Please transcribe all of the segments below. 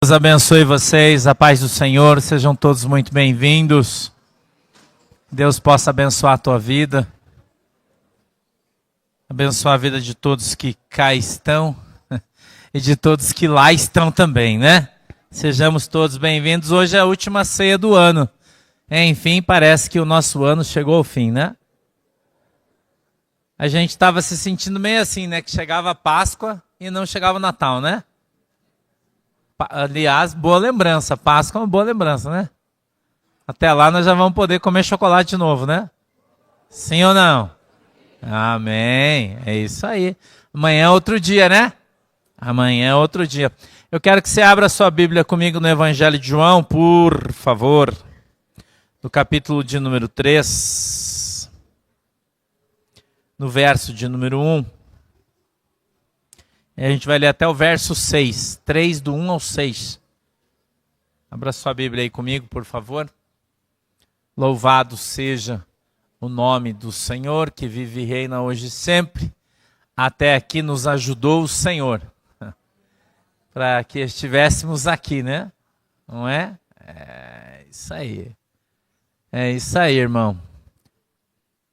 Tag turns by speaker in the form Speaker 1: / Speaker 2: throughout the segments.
Speaker 1: Deus abençoe vocês, a paz do Senhor, sejam todos muito bem-vindos. Deus possa abençoar a tua vida, abençoar a vida de todos que cá estão e de todos que lá estão também, né? Sejamos todos bem-vindos. Hoje é a última ceia do ano. Enfim, parece que o nosso ano chegou ao fim, né? A gente estava se sentindo meio assim, né? Que chegava a Páscoa e não chegava o Natal, né? Aliás, boa lembrança. Páscoa é uma boa lembrança, né? Até lá nós já vamos poder comer chocolate de novo, né? Sim ou não? Amém. É isso aí. Amanhã é outro dia, né? Amanhã é outro dia. Eu quero que você abra a sua Bíblia comigo no Evangelho de João, por favor. No capítulo de número 3. No verso de número 1. E a gente vai ler até o verso 6. 3 do 1 ao 6. Abra sua Bíblia aí comigo, por favor. Louvado seja o nome do Senhor, que vive e reina hoje e sempre. Até aqui nos ajudou o Senhor. Para que estivéssemos aqui, né? Não é? É isso aí. É isso aí, irmão.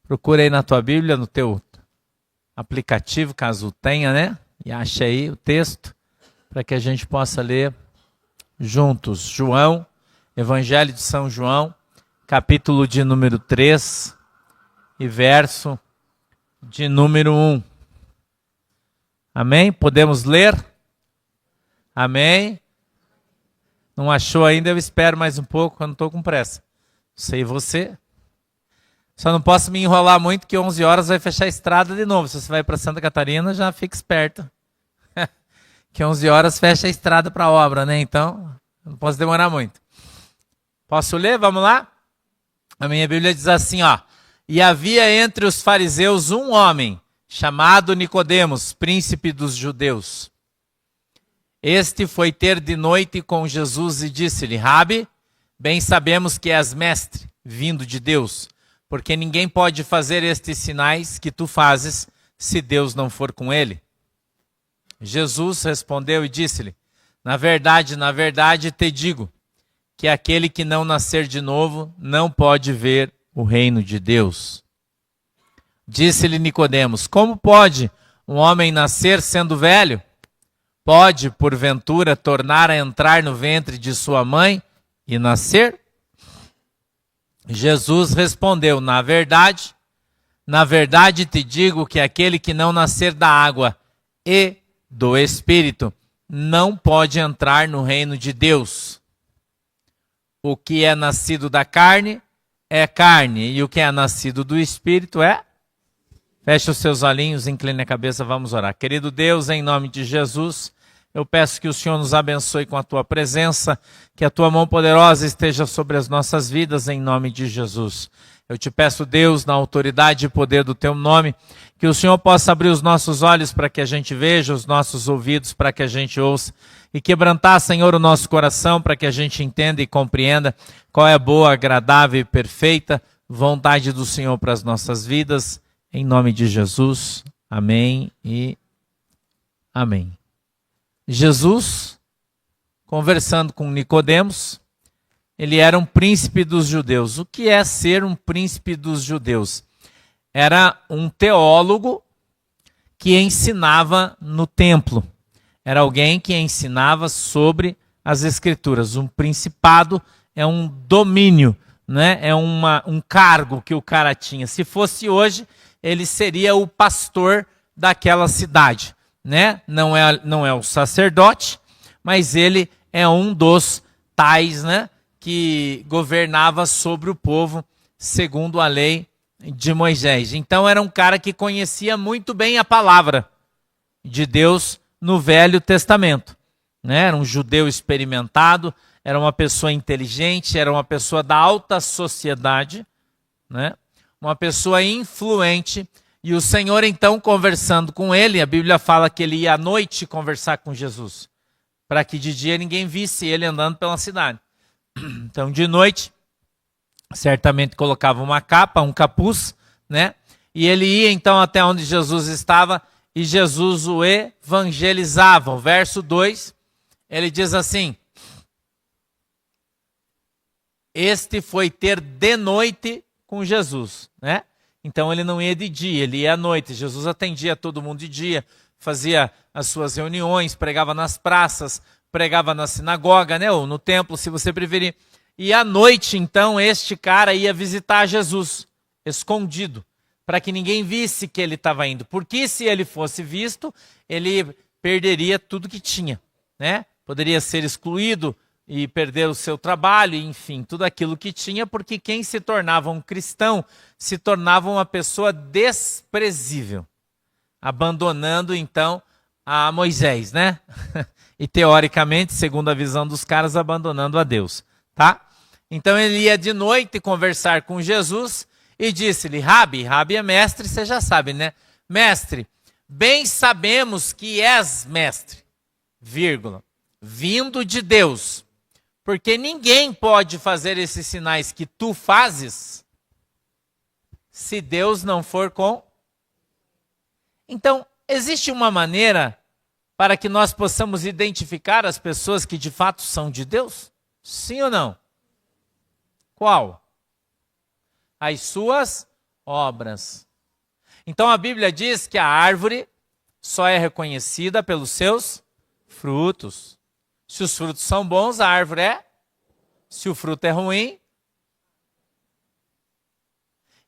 Speaker 1: Procura aí na tua Bíblia, no teu aplicativo, caso tenha, né? E ache aí o texto para que a gente possa ler juntos. João, Evangelho de São João, capítulo de número 3 e verso de número 1. Amém? Podemos ler? Amém? Não achou ainda? Eu espero mais um pouco, eu não estou com pressa. Sei você. Só não posso me enrolar muito, que 11 horas vai fechar a estrada de novo. Se você vai para Santa Catarina, já fica esperto. Que 11 horas fecha a estrada para a obra, né? Então, não posso demorar muito. Posso ler? Vamos lá? A minha Bíblia diz assim, ó. E havia entre os fariseus um homem, chamado Nicodemos, príncipe dos judeus. Este foi ter de noite com Jesus e disse-lhe, Rabi, bem sabemos que és mestre, vindo de Deus, porque ninguém pode fazer estes sinais que tu fazes, se Deus não for com ele. Jesus respondeu e disse-lhe, na verdade te digo, que aquele que não nascer de novo não pode ver o reino de Deus. Disse-lhe Nicodemos, como pode um homem nascer sendo velho? Pode, porventura, tornar a entrar no ventre de sua mãe e nascer? Jesus respondeu, na verdade te digo que aquele que não nascer da água e do Espírito não pode entrar no reino de Deus. O que é nascido da carne é carne, e o que é nascido do Espírito é... Feche os seus olhinhos, incline a cabeça, vamos orar. Querido Deus, em nome de Jesus, eu peço que o Senhor nos abençoe com a tua presença, que a tua mão poderosa esteja sobre as nossas vidas, em nome de Jesus. Eu te peço, Deus, na autoridade e poder do teu nome, que o Senhor possa abrir os nossos olhos para que a gente veja, os nossos ouvidos para que a gente ouça, e quebrantar, Senhor, o nosso coração para que a gente entenda e compreenda qual é a boa, agradável e perfeita vontade do Senhor para as nossas vidas, em nome de Jesus. Amém e amém. Jesus, conversando com Nicodemos, ele era um príncipe dos judeus. O que é ser um príncipe dos judeus? Era um teólogo que ensinava no templo. Era alguém que ensinava sobre as escrituras. Um principado é um domínio, né? É um cargo que o cara tinha. Se fosse hoje, ele seria o pastor daquela cidade, né? Não é o sacerdote, mas ele é um dos tais, né? Que governava sobre o povo segundo a lei de Moisés. Então era um cara que conhecia muito bem a palavra de Deus no Velho Testamento, né? Era um judeu experimentado, era uma pessoa inteligente, era uma pessoa da alta sociedade, né? Uma pessoa influente. E o Senhor então conversando com ele, a Bíblia fala que ele ia à noite conversar com Jesus, para que de dia ninguém visse ele andando pela cidade. Então, de noite, certamente colocava uma capa, um capuz, né? E ele ia então até onde Jesus estava e Jesus o evangelizava. O verso 2, ele diz assim, este foi ter de noite com Jesus, né? Então ele não ia de dia, ele ia à noite. Jesus atendia todo mundo de dia, fazia as suas reuniões, pregava nas praças, pregava na sinagoga, né? Ou no templo, se você preferir. E à noite, então, este cara ia visitar Jesus, escondido, para que ninguém visse que ele estava indo. Porque se ele fosse visto, ele perderia tudo que tinha, né? Poderia ser excluído e perder o seu trabalho, enfim, tudo aquilo que tinha, porque quem se tornava um cristão se tornava uma pessoa desprezível, abandonando então a Moisés, né? E teoricamente, segundo a visão dos caras, abandonando a Deus, tá? Então ele ia de noite conversar com Jesus e disse-lhe: Rabi é mestre, você já sabe, né? Mestre, bem sabemos que és mestre, vírgula, vindo de Deus. Porque ninguém pode fazer esses sinais que tu fazes se Deus não for com. Então, existe uma maneira para que nós possamos identificar as pessoas que de fato são de Deus? Sim ou não? Qual? As suas obras. Então a Bíblia diz que a árvore só é reconhecida pelos seus frutos. Se os frutos são bons, a árvore é. Se o fruto é ruim.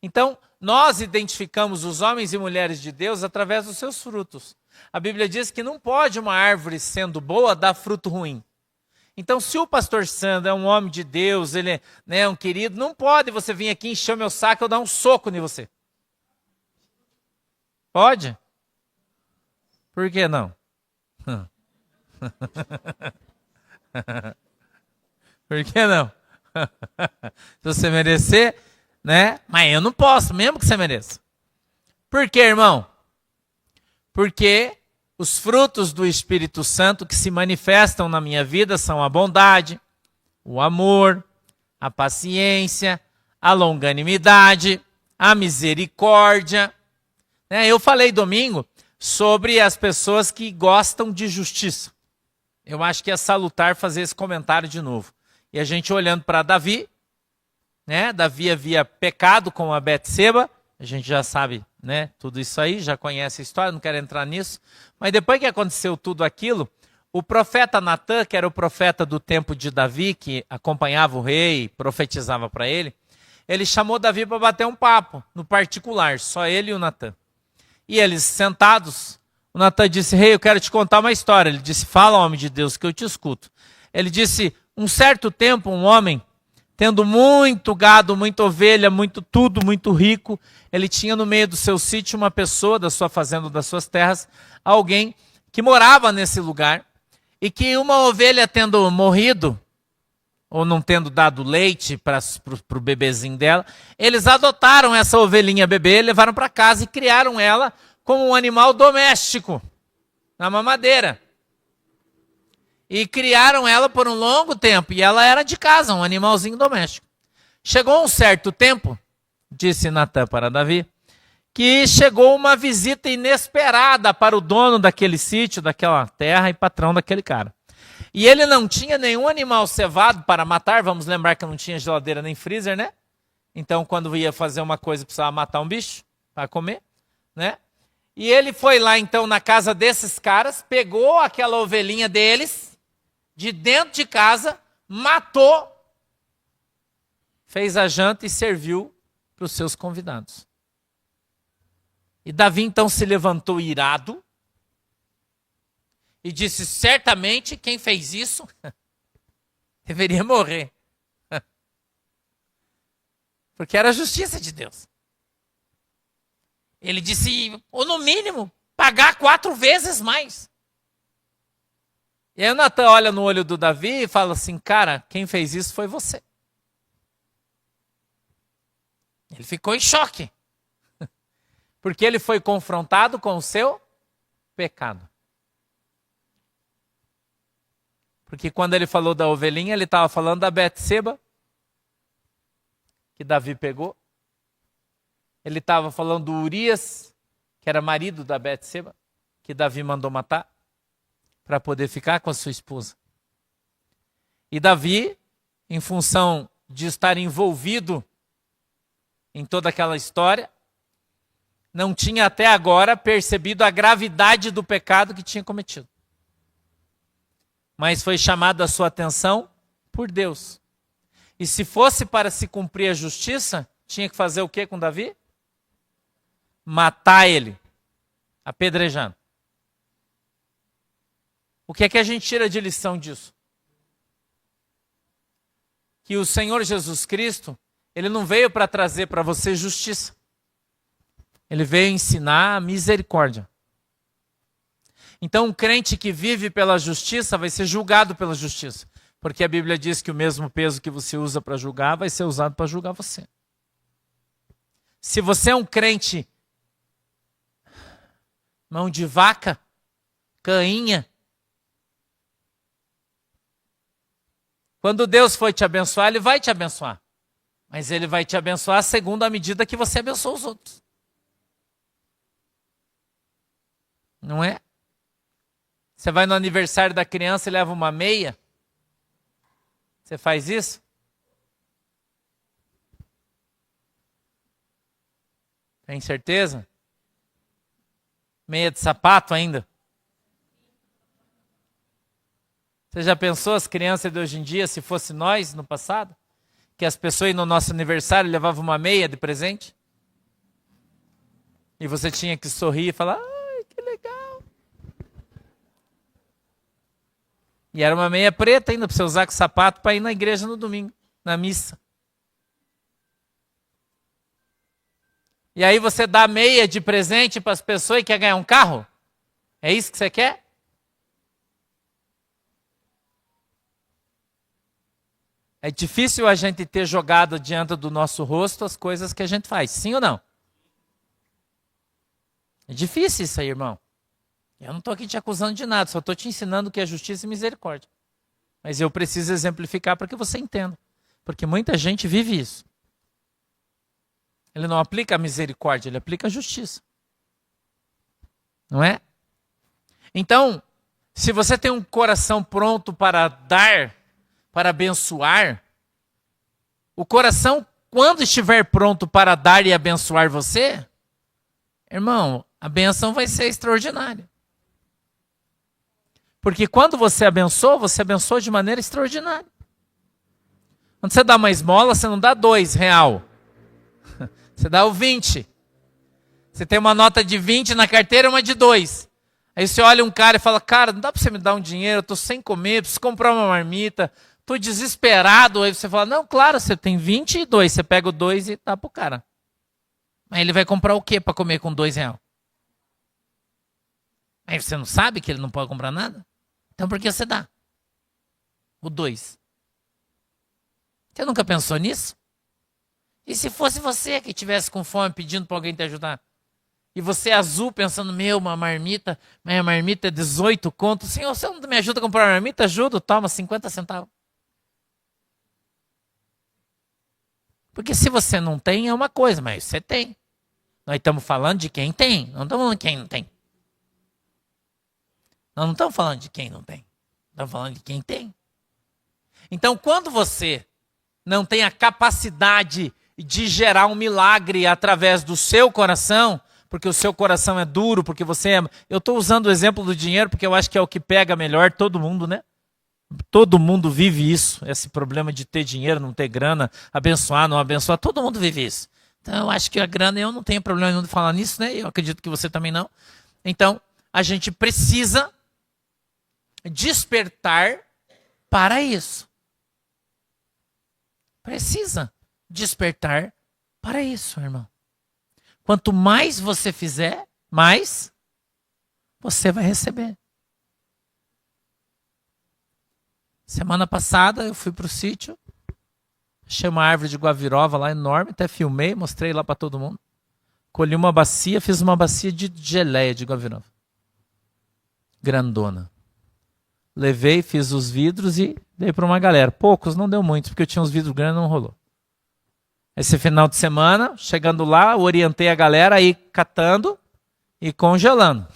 Speaker 1: Então, nós identificamos os homens e mulheres de Deus através dos seus frutos. A Bíblia diz que não pode uma árvore, sendo boa, dar fruto ruim. Então, se o pastor Sandro é um homem de Deus, ele é, né, um querido, não pode você vir aqui encher o meu saco e eu dar um soco em você. Pode? Por que não? Por que não? Se você merecer, né? Mas eu não posso, mesmo que você mereça. Por quê, irmão? Porque os frutos do Espírito Santo que se manifestam na minha vida são a bondade, o amor, a paciência, a longanimidade, a misericórdia. Eu falei domingo sobre as pessoas que gostam de justiça. Eu acho que é salutar fazer esse comentário de novo. E a gente olhando para Davi, né? Davi havia pecado com a Betseba, a gente já sabe, né? Tudo isso aí, já conhece a história, não quero entrar nisso. Mas depois que aconteceu tudo aquilo, o profeta Natã, que era o profeta do tempo de Davi, que acompanhava o rei, profetizava para ele, ele chamou Davi para bater um papo, no particular, só ele e o Natã. E eles sentados, o Natã disse: rei, eu quero te contar uma história. Ele disse: fala, homem de Deus, que eu te escuto. Ele disse: um certo tempo, um homem, tendo muito gado, muita ovelha, muito tudo, muito rico, ele tinha no meio do seu sítio uma pessoa, da sua fazenda, das suas terras, alguém que morava nesse lugar, e que uma ovelha tendo morrido, ou não tendo dado leite para o bebezinho dela, eles adotaram essa ovelhinha bebê, levaram para casa e criaram ela como um animal doméstico, na mamadeira. E criaram ela por um longo tempo, e ela era de casa, um animalzinho doméstico. Chegou um certo tempo, disse Natã para Davi, que chegou uma visita inesperada para o dono daquele sítio, daquela terra e patrão daquele cara. E ele não tinha nenhum animal cevado para matar, vamos lembrar que não tinha geladeira nem freezer, né? Então, quando ia fazer uma coisa, precisava matar um bicho para comer, né? E ele foi lá, então, na casa desses caras, pegou aquela ovelhinha deles, de dentro de casa, matou, fez a janta e serviu para os seus convidados. E Davi, então, se levantou irado, e disse: certamente quem fez isso deveria morrer. Porque era a justiça de Deus. Ele disse: ou no mínimo, pagar 4 vezes mais. E aí o Natã olha no olho do Davi e fala assim: cara, quem fez isso foi você. Ele ficou em choque. Porque ele foi confrontado com o seu pecado. Porque quando ele falou da ovelhinha, ele estava falando da Betseba, que Davi pegou. Ele estava falando do Urias, que era marido da Betseba, que Davi mandou matar, para poder ficar com a sua esposa. E Davi, em função de estar envolvido em toda aquela história, não tinha até agora percebido a gravidade do pecado que tinha cometido. Mas foi chamado a sua atenção por Deus. E se fosse para se cumprir a justiça, tinha que fazer o que com Davi? Matar ele, apedrejando. O que é que a gente tira de lição disso? Que o Senhor Jesus Cristo, ele não veio para trazer para você justiça. Ele veio ensinar a misericórdia. Então, um crente que vive pela justiça vai ser julgado pela justiça. Porque a Bíblia diz que o mesmo peso que você usa para julgar vai ser usado para julgar você. Se você é um crente mão de vaca, cainha, quando Deus for te abençoar, Ele vai te abençoar. Mas Ele vai te abençoar segundo a medida que você abençoa os outros. Não é? Você vai no aniversário da criança e leva uma meia? Você faz isso? Tem certeza? Meia de sapato ainda? Você já pensou as crianças de hoje em dia, se fosse nós no passado? Que as pessoas no nosso aniversário levavam uma meia de presente? E você tinha que sorrir e falar, ai, que legal. E era uma meia preta ainda, para você usar com sapato para ir na igreja no domingo, na missa. E aí você dá meia de presente para as pessoas e quer ganhar um carro? É isso que você quer? É difícil a gente ter jogado diante do nosso rosto as coisas que a gente faz, sim ou não? É difícil isso aí, irmão. Eu não estou aqui te acusando de nada, só estou te ensinando o que é justiça e misericórdia. Mas eu preciso exemplificar para que você entenda. Porque muita gente vive isso. Ele não aplica a misericórdia, ele aplica a justiça. Não é? Então, se você tem um coração pronto para dar, para abençoar, o coração, quando estiver pronto para dar e abençoar você, irmão, a benção vai ser extraordinária. Porque quando você abençoa de maneira extraordinária. Quando você dá uma esmola, você não dá R$2. Você dá o 20. Você tem uma nota de 20 na carteira e uma de 2. Aí você olha um cara e fala, cara, não dá para você me dar um dinheiro, eu estou sem comer, preciso comprar uma marmita, estou desesperado. Aí você fala, não, claro, você tem 22, você pega o 2 e dá para o cara. Aí ele vai comprar o quê para comer com R$2? Aí você não sabe que ele não pode comprar nada? Então por que você dá o 2? Você nunca pensou nisso? E se fosse você que estivesse com fome pedindo para alguém te ajudar? E você azul pensando, uma marmita, minha marmita é 18 contos. Senhor, você não me ajuda a comprar uma marmita? Ajudo, toma 50 centavos. Porque se você não tem, é uma coisa, mas você tem. Nós estamos falando de quem tem, não estamos falando de quem não tem. Nós não estamos falando de quem não tem. Estamos falando de quem tem. Então, quando você não tem a capacidade de gerar um milagre através do seu coração, porque o seu coração é duro, porque você é... Eu estou usando o exemplo do dinheiro porque eu acho que é o que pega melhor todo mundo, né? Todo mundo vive isso, esse problema de ter dinheiro, não ter grana, abençoar, não abençoar, todo mundo vive isso. Então eu acho que a grana, eu não tenho problema nenhum de falar nisso, né? Eu acredito que você também não. Então, a gente precisa despertar para isso. Precisa despertar para isso, irmão. Quanto mais você fizer, mais você vai receber. Semana passada eu fui para o sítio, achei uma árvore de guavirova lá enorme, até filmei, mostrei lá para todo mundo. Colhi uma bacia, fiz uma bacia de geleia de guavirova. Grandona. Levei, fiz os vidros e dei para uma galera. Poucos, não deu muitos, porque eu tinha uns vidros grandes e não rolou. Esse final de semana, chegando lá, orientei a galera a ir catando e congelando.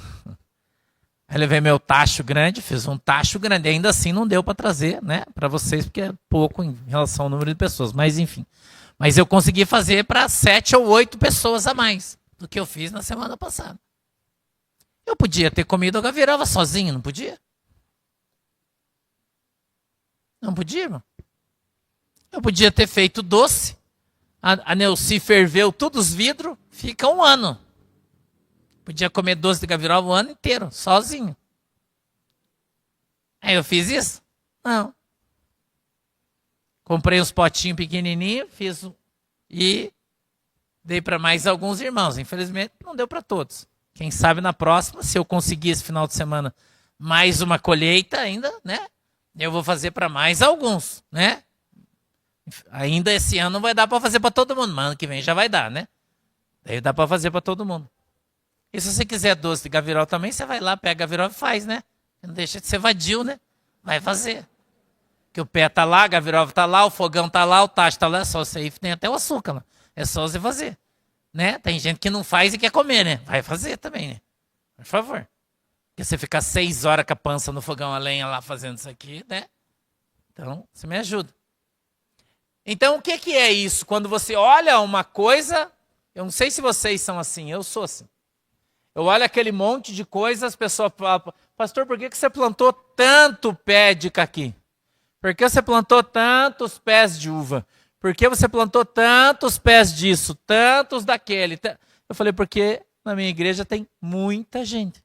Speaker 1: Aí levei meu tacho grande, fiz um tacho grande. Ainda assim não deu para trazer, né, para vocês, porque é pouco em relação ao número de pessoas. Mas enfim. Mas eu consegui fazer para 7 ou 8 pessoas a mais do que eu fiz na semana passada. Eu podia ter comido a gaviroba sozinho, não podia? Não podia, irmão? Eu podia ter feito doce. A Neuci ferveu todos os vidros, fica um ano. Podia comer doce de gaviroba o ano inteiro, sozinho. Aí eu fiz isso? Não. Comprei uns potinhos pequenininhos, fiz e dei para mais alguns irmãos. Infelizmente, não deu para todos. Quem sabe na próxima, se eu conseguir esse final de semana mais uma colheita ainda, né? Eu vou fazer para mais alguns, né? Ainda esse ano não vai dar para fazer para todo mundo, mas ano que vem já vai dar, né? Daí dá para fazer para todo mundo. E se você quiser doce de gaviroba também, você vai lá, pega a gaviroba e faz, né? Não deixa de ser vadio, né? Vai fazer. Que o pé tá lá, a gaviroba tá lá, o fogão tá lá, o tacho tá lá, é só você ir, tem até o açúcar lá. É só você fazer, né? Tem gente que não faz e quer comer, né? Vai fazer também, né? Por favor. Porque você ficar 6 horas com a pança no fogão a lenha lá fazendo isso aqui, né? Então, você me ajuda. Então, o que é isso? Quando você olha uma coisa, eu não sei se vocês são assim, eu sou assim. Eu olho aquele monte de coisas, as pessoas falam, pastor, por que você plantou tanto pé de caqui? Por que você plantou tantos pés de uva? Por que você plantou tantos pés disso, tantos daquele? Eu falei, porque na minha igreja tem muita gente.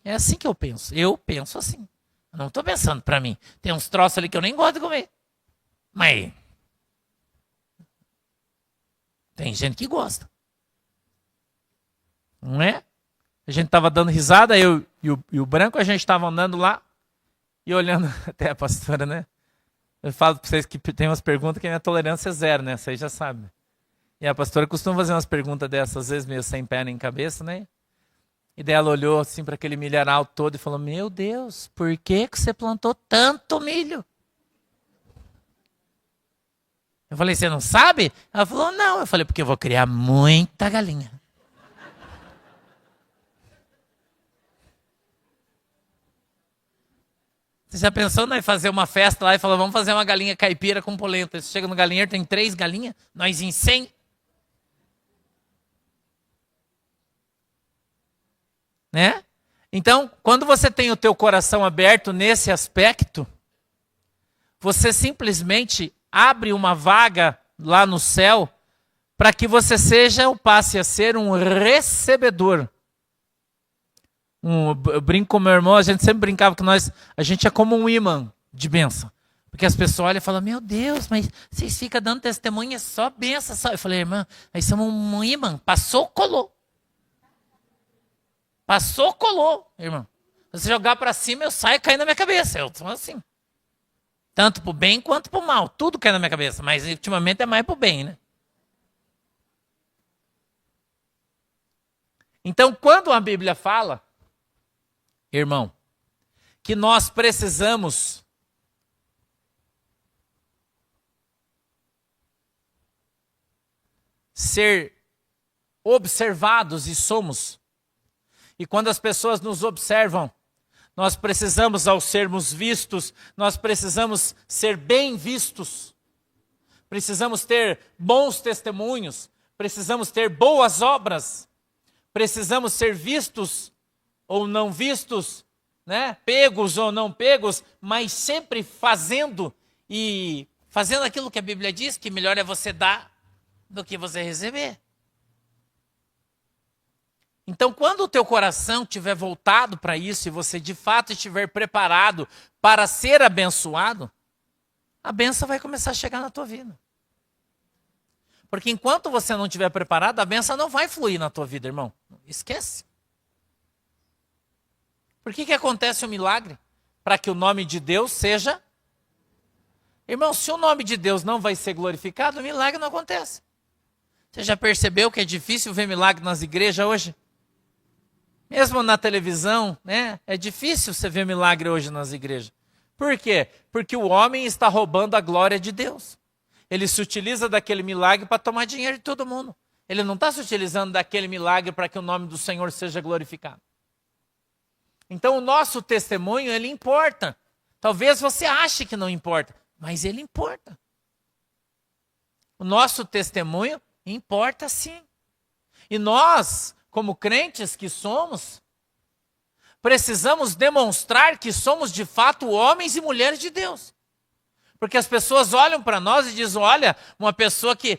Speaker 1: É assim que eu penso. Eu penso assim. Eu não estou pensando para mim. Tem uns troços ali que eu nem gosto de comer. Mas tem gente que gosta. Não é? A gente estava dando risada, eu e o Branco, a gente estava andando lá e olhando até a pastora, né? Eu falo para vocês que tem umas perguntas que a minha tolerância é zero, né? Vocês já sabem. E a pastora costuma fazer umas perguntas dessas, às vezes meio sem pé nem cabeça, né? E daí ela olhou assim para aquele milharal todo e falou, meu Deus, por que você plantou tanto milho? Eu falei, você não sabe? Ela falou, não. Eu falei, porque eu vou criar muita galinha. Você já pensou em fazer uma festa lá e falar, vamos fazer uma galinha caipira com polenta? Você chega no galinheiro, tem 3 galinhas, nós em 100. Né? Então, quando você tem o teu coração aberto nesse aspecto, você simplesmente abre uma vaga lá no céu para que você seja ou passe a ser um recebedor. Eu brinco com meu irmão, a gente sempre brincava que a gente é como um imã de bênção. Porque as pessoas olham e falam, meu Deus, mas vocês ficam dando testemunha, é só bênção. Só. Eu falei, irmã, nós somos um imã, passou, colou. Passou, colou, irmão. Se você jogar para cima, eu saio e cai na minha cabeça. Eu sou assim. Tanto para o bem quanto para o mal. Tudo cai na minha cabeça, mas ultimamente é mais para o bem, né? Então, quando a Bíblia fala, irmão, que nós precisamos ser observados e somos, e quando as pessoas nos observam, nós precisamos, ao sermos vistos, nós precisamos ser bem vistos, precisamos ter bons testemunhos, precisamos ter boas obras, precisamos ser vistos ou não vistos, né? Pegos ou não pegos, mas sempre fazendo aquilo que a Bíblia diz, que melhor é você dar do que você receber. Então, quando o teu coração estiver voltado para isso e você de fato estiver preparado para ser abençoado, a bênção vai começar a chegar na tua vida. Porque enquanto você não estiver preparado, a bênção não vai fluir na tua vida, irmão. Esquece. Por que acontece o milagre? Para que o nome de Deus seja... Irmão, se o nome de Deus não vai ser glorificado, o milagre não acontece. Você já percebeu que é difícil ver milagre nas igrejas hoje? Mesmo na televisão, né? É difícil você ver milagre hoje nas igrejas. Por quê? Porque o homem está roubando a glória de Deus. Ele se utiliza daquele milagre para tomar dinheiro de todo mundo. Ele não está se utilizando daquele milagre para que o nome do Senhor seja glorificado. Então o nosso testemunho, ele importa. Talvez você ache que não importa, mas ele importa. O nosso testemunho importa sim. E nós, como crentes que somos, precisamos demonstrar que somos de fato homens e mulheres de Deus. Porque as pessoas olham para nós e dizem, olha, uma pessoa que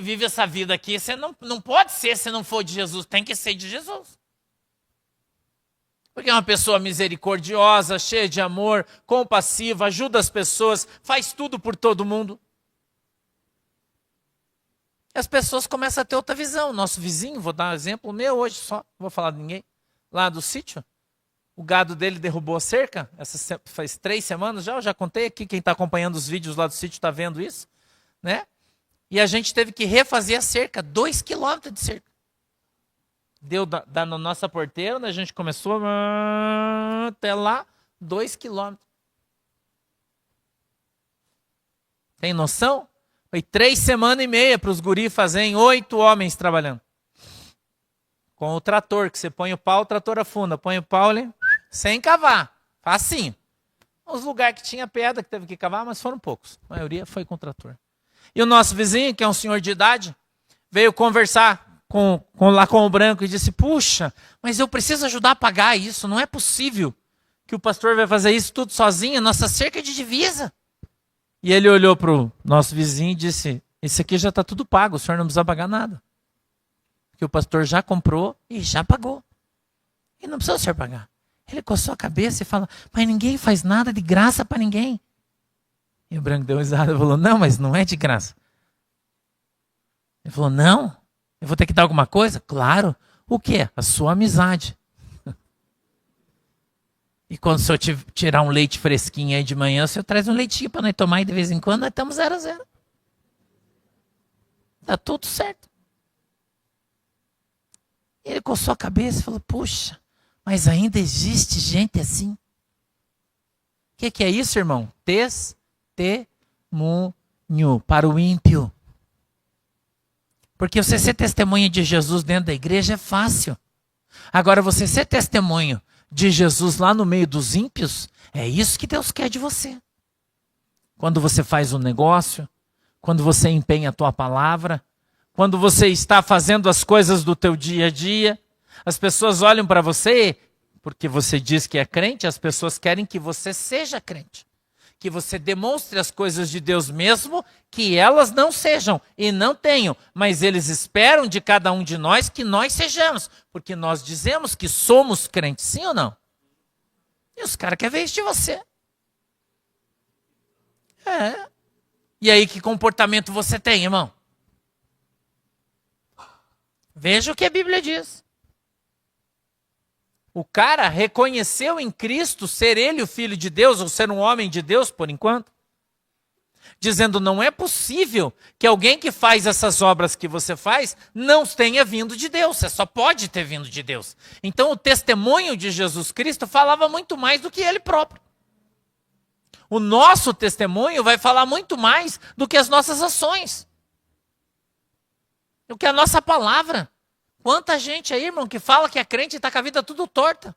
Speaker 1: vive essa vida aqui, você não pode ser se não for de Jesus, tem que ser de Jesus. Porque é uma pessoa misericordiosa, cheia de amor, compassiva, ajuda as pessoas, faz tudo por todo mundo. E as pessoas começam a ter outra visão. Nosso vizinho, vou dar um exemplo meu hoje só, não vou falar de ninguém, lá do sítio, o gado dele derrubou a cerca, faz 3 semanas eu já contei aqui, quem está acompanhando os vídeos lá do sítio está vendo isso, né? E a gente teve que refazer a cerca, 2 quilômetros de cerca. Deu na nossa porteira, onde a gente começou até lá, 2 quilômetros. Tem noção? Foi 3 semanas e meia para os guris fazerem 8 homens trabalhando. Com o trator, que você põe o pau, o trator afunda. Põe o pau ali, sem cavar. Facinho. Os lugares que tinha pedra, que teve que cavar, mas foram poucos. A maioria foi com o trator. E o nosso vizinho, que é um senhor de idade, veio conversar lá com o branco e disse, puxa, mas eu preciso ajudar a pagar isso. Não é possível que o pastor vai fazer isso tudo sozinho. Nossa cerca é de divisa. E ele olhou para o nosso vizinho e disse, isso aqui já está tudo pago, o senhor não precisa pagar nada. Que o pastor já comprou e já pagou. E não precisa o senhor pagar. Ele coçou a cabeça e fala, mas ninguém faz nada de graça para ninguém. E o branco deu risada e falou, não, mas não é de graça. Ele falou, não, eu vou ter que dar alguma coisa? Claro. O quê? A sua amizade. E quando o senhor tirar um leite fresquinho aí de manhã, o senhor traz um leitinho para nós tomar e de vez em quando nós estamos 0-0. Está tudo certo. Ele coçou a cabeça e falou, puxa, mas ainda existe gente assim. O que é isso, irmão? Testemunho para o ímpio. Porque você ser testemunha de Jesus dentro da igreja é fácil. Agora, você ser testemunho de Jesus lá no meio dos ímpios, é isso que Deus quer de você. Quando você faz um negócio, quando você empenha a tua palavra, quando você está fazendo as coisas do teu dia a dia, as pessoas olham para você, porque você diz que é crente, as pessoas querem que você seja crente. Que você demonstre as coisas de Deus mesmo, que elas não sejam e não tenham, mas eles esperam de cada um de nós que nós sejamos, porque nós dizemos que somos crentes, sim ou não? E os caras querem ver isso de você. É. E aí, que comportamento você tem, irmão? Veja o que a Bíblia diz. O cara reconheceu em Cristo ser ele o Filho de Deus, ou ser um homem de Deus, por enquanto. Dizendo, não é possível que alguém que faz essas obras que você faz não tenha vindo de Deus. Você só pode ter vindo de Deus. Então o testemunho de Jesus Cristo falava muito mais do que ele próprio. O nosso testemunho vai falar muito mais do que as nossas ações. Do que a nossa palavra. Quanta gente aí, irmão, que fala que é crente e está com a vida tudo torta.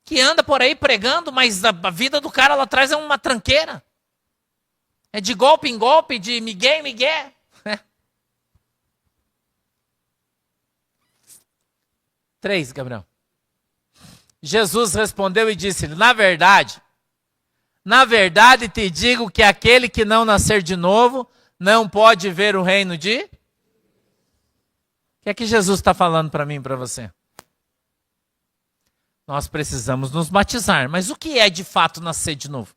Speaker 1: Que anda por aí pregando, mas a vida do cara lá atrás é uma tranqueira. É de golpe em golpe, de migué em migué. 3, Gabriel. Jesus respondeu e disse-lhe, na verdade te digo que aquele que não nascer de novo não pode ver o reino de... O que é que Jesus está falando para mim e para você? Nós precisamos nos batizar. Mas o que é de fato nascer de novo?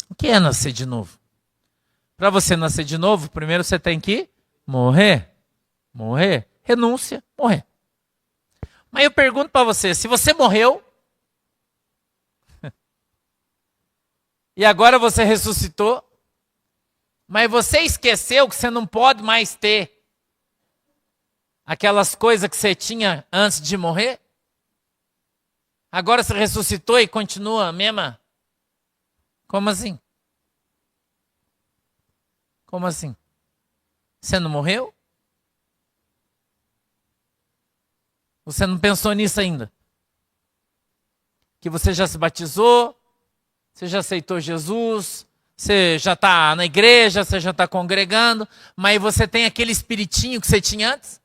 Speaker 1: O que é nascer de novo? Para você nascer de novo, primeiro você tem que morrer. Morrer. Renúncia. Morrer. Mas eu pergunto para você, se você morreu e agora você ressuscitou, mas você esqueceu que você não pode mais ter aquelas coisas que você tinha antes de morrer? Agora você ressuscitou e continua a mesma? Como assim? Como assim? Você não morreu? Você não pensou nisso ainda? Que você já se batizou, você já aceitou Jesus, você já está na igreja, você já está congregando, mas você tem aquele espiritinho que você tinha antes?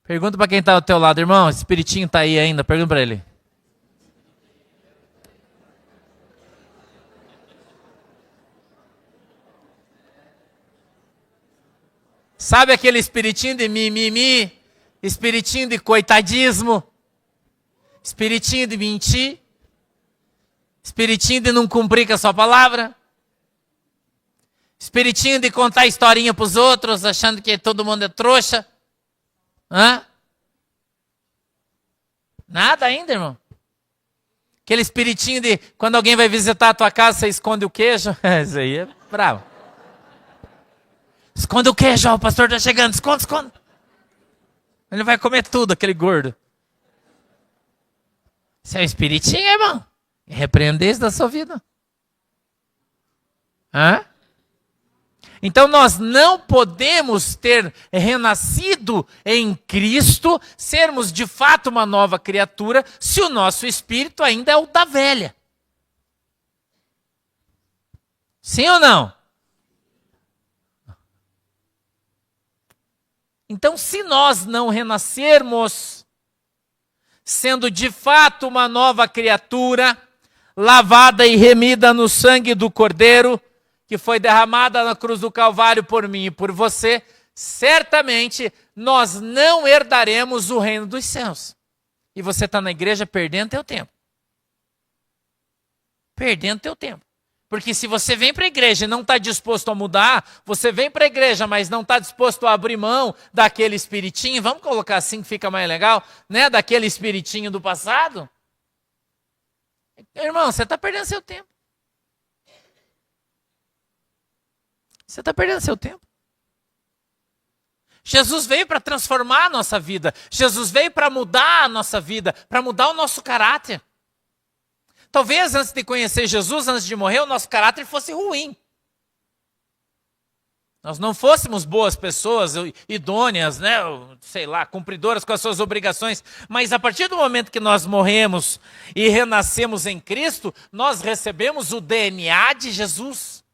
Speaker 1: Pergunta para quem está ao teu lado, irmão, esse espiritinho está aí ainda? Pergunta para ele. Sabe aquele espiritinho de mimimi, espiritinho de coitadismo, espiritinho de mentir, espiritinho de não cumprir com a sua palavra, espiritinho de contar historinha para os outros, achando que todo mundo é trouxa? Hã? Nada ainda, irmão? Aquele espiritinho de quando alguém vai visitar a tua casa, você esconde o queijo? Isso aí é bravo. Esconde o queijo, ó, o pastor está chegando, esconde, esconde. Ele vai comer tudo, aquele gordo. Isso é um espiritinho, irmão. Repreender isso da sua vida. Hã? Então nós não podemos ter renascido em Cristo, sermos de fato uma nova criatura, se o nosso espírito ainda é o da velha. Sim ou não? Então, se nós não renascermos, sendo de fato uma nova criatura, lavada e remida no sangue do Cordeiro, que foi derramada na cruz do Calvário por mim e por você, certamente nós não herdaremos o reino dos céus. E você está na igreja perdendo teu tempo. Perdendo teu tempo. Porque se você vem para a igreja e não está disposto a mudar, você vem para a igreja, mas não está disposto a abrir mão daquele espiritinho, vamos colocar assim que fica mais legal, né? Daquele espiritinho do passado. Irmão, você está perdendo seu tempo. Você está perdendo seu tempo. Jesus veio para transformar a nossa vida. Jesus veio para mudar a nossa vida, para mudar o nosso caráter. Talvez antes de conhecer Jesus, antes de morrer, o nosso caráter fosse ruim. Nós não fôssemos boas pessoas, idôneas, né? Sei lá, cumpridoras com as suas obrigações. Mas a partir do momento que nós morremos e renascemos em Cristo, nós recebemos o DNA de Jesus.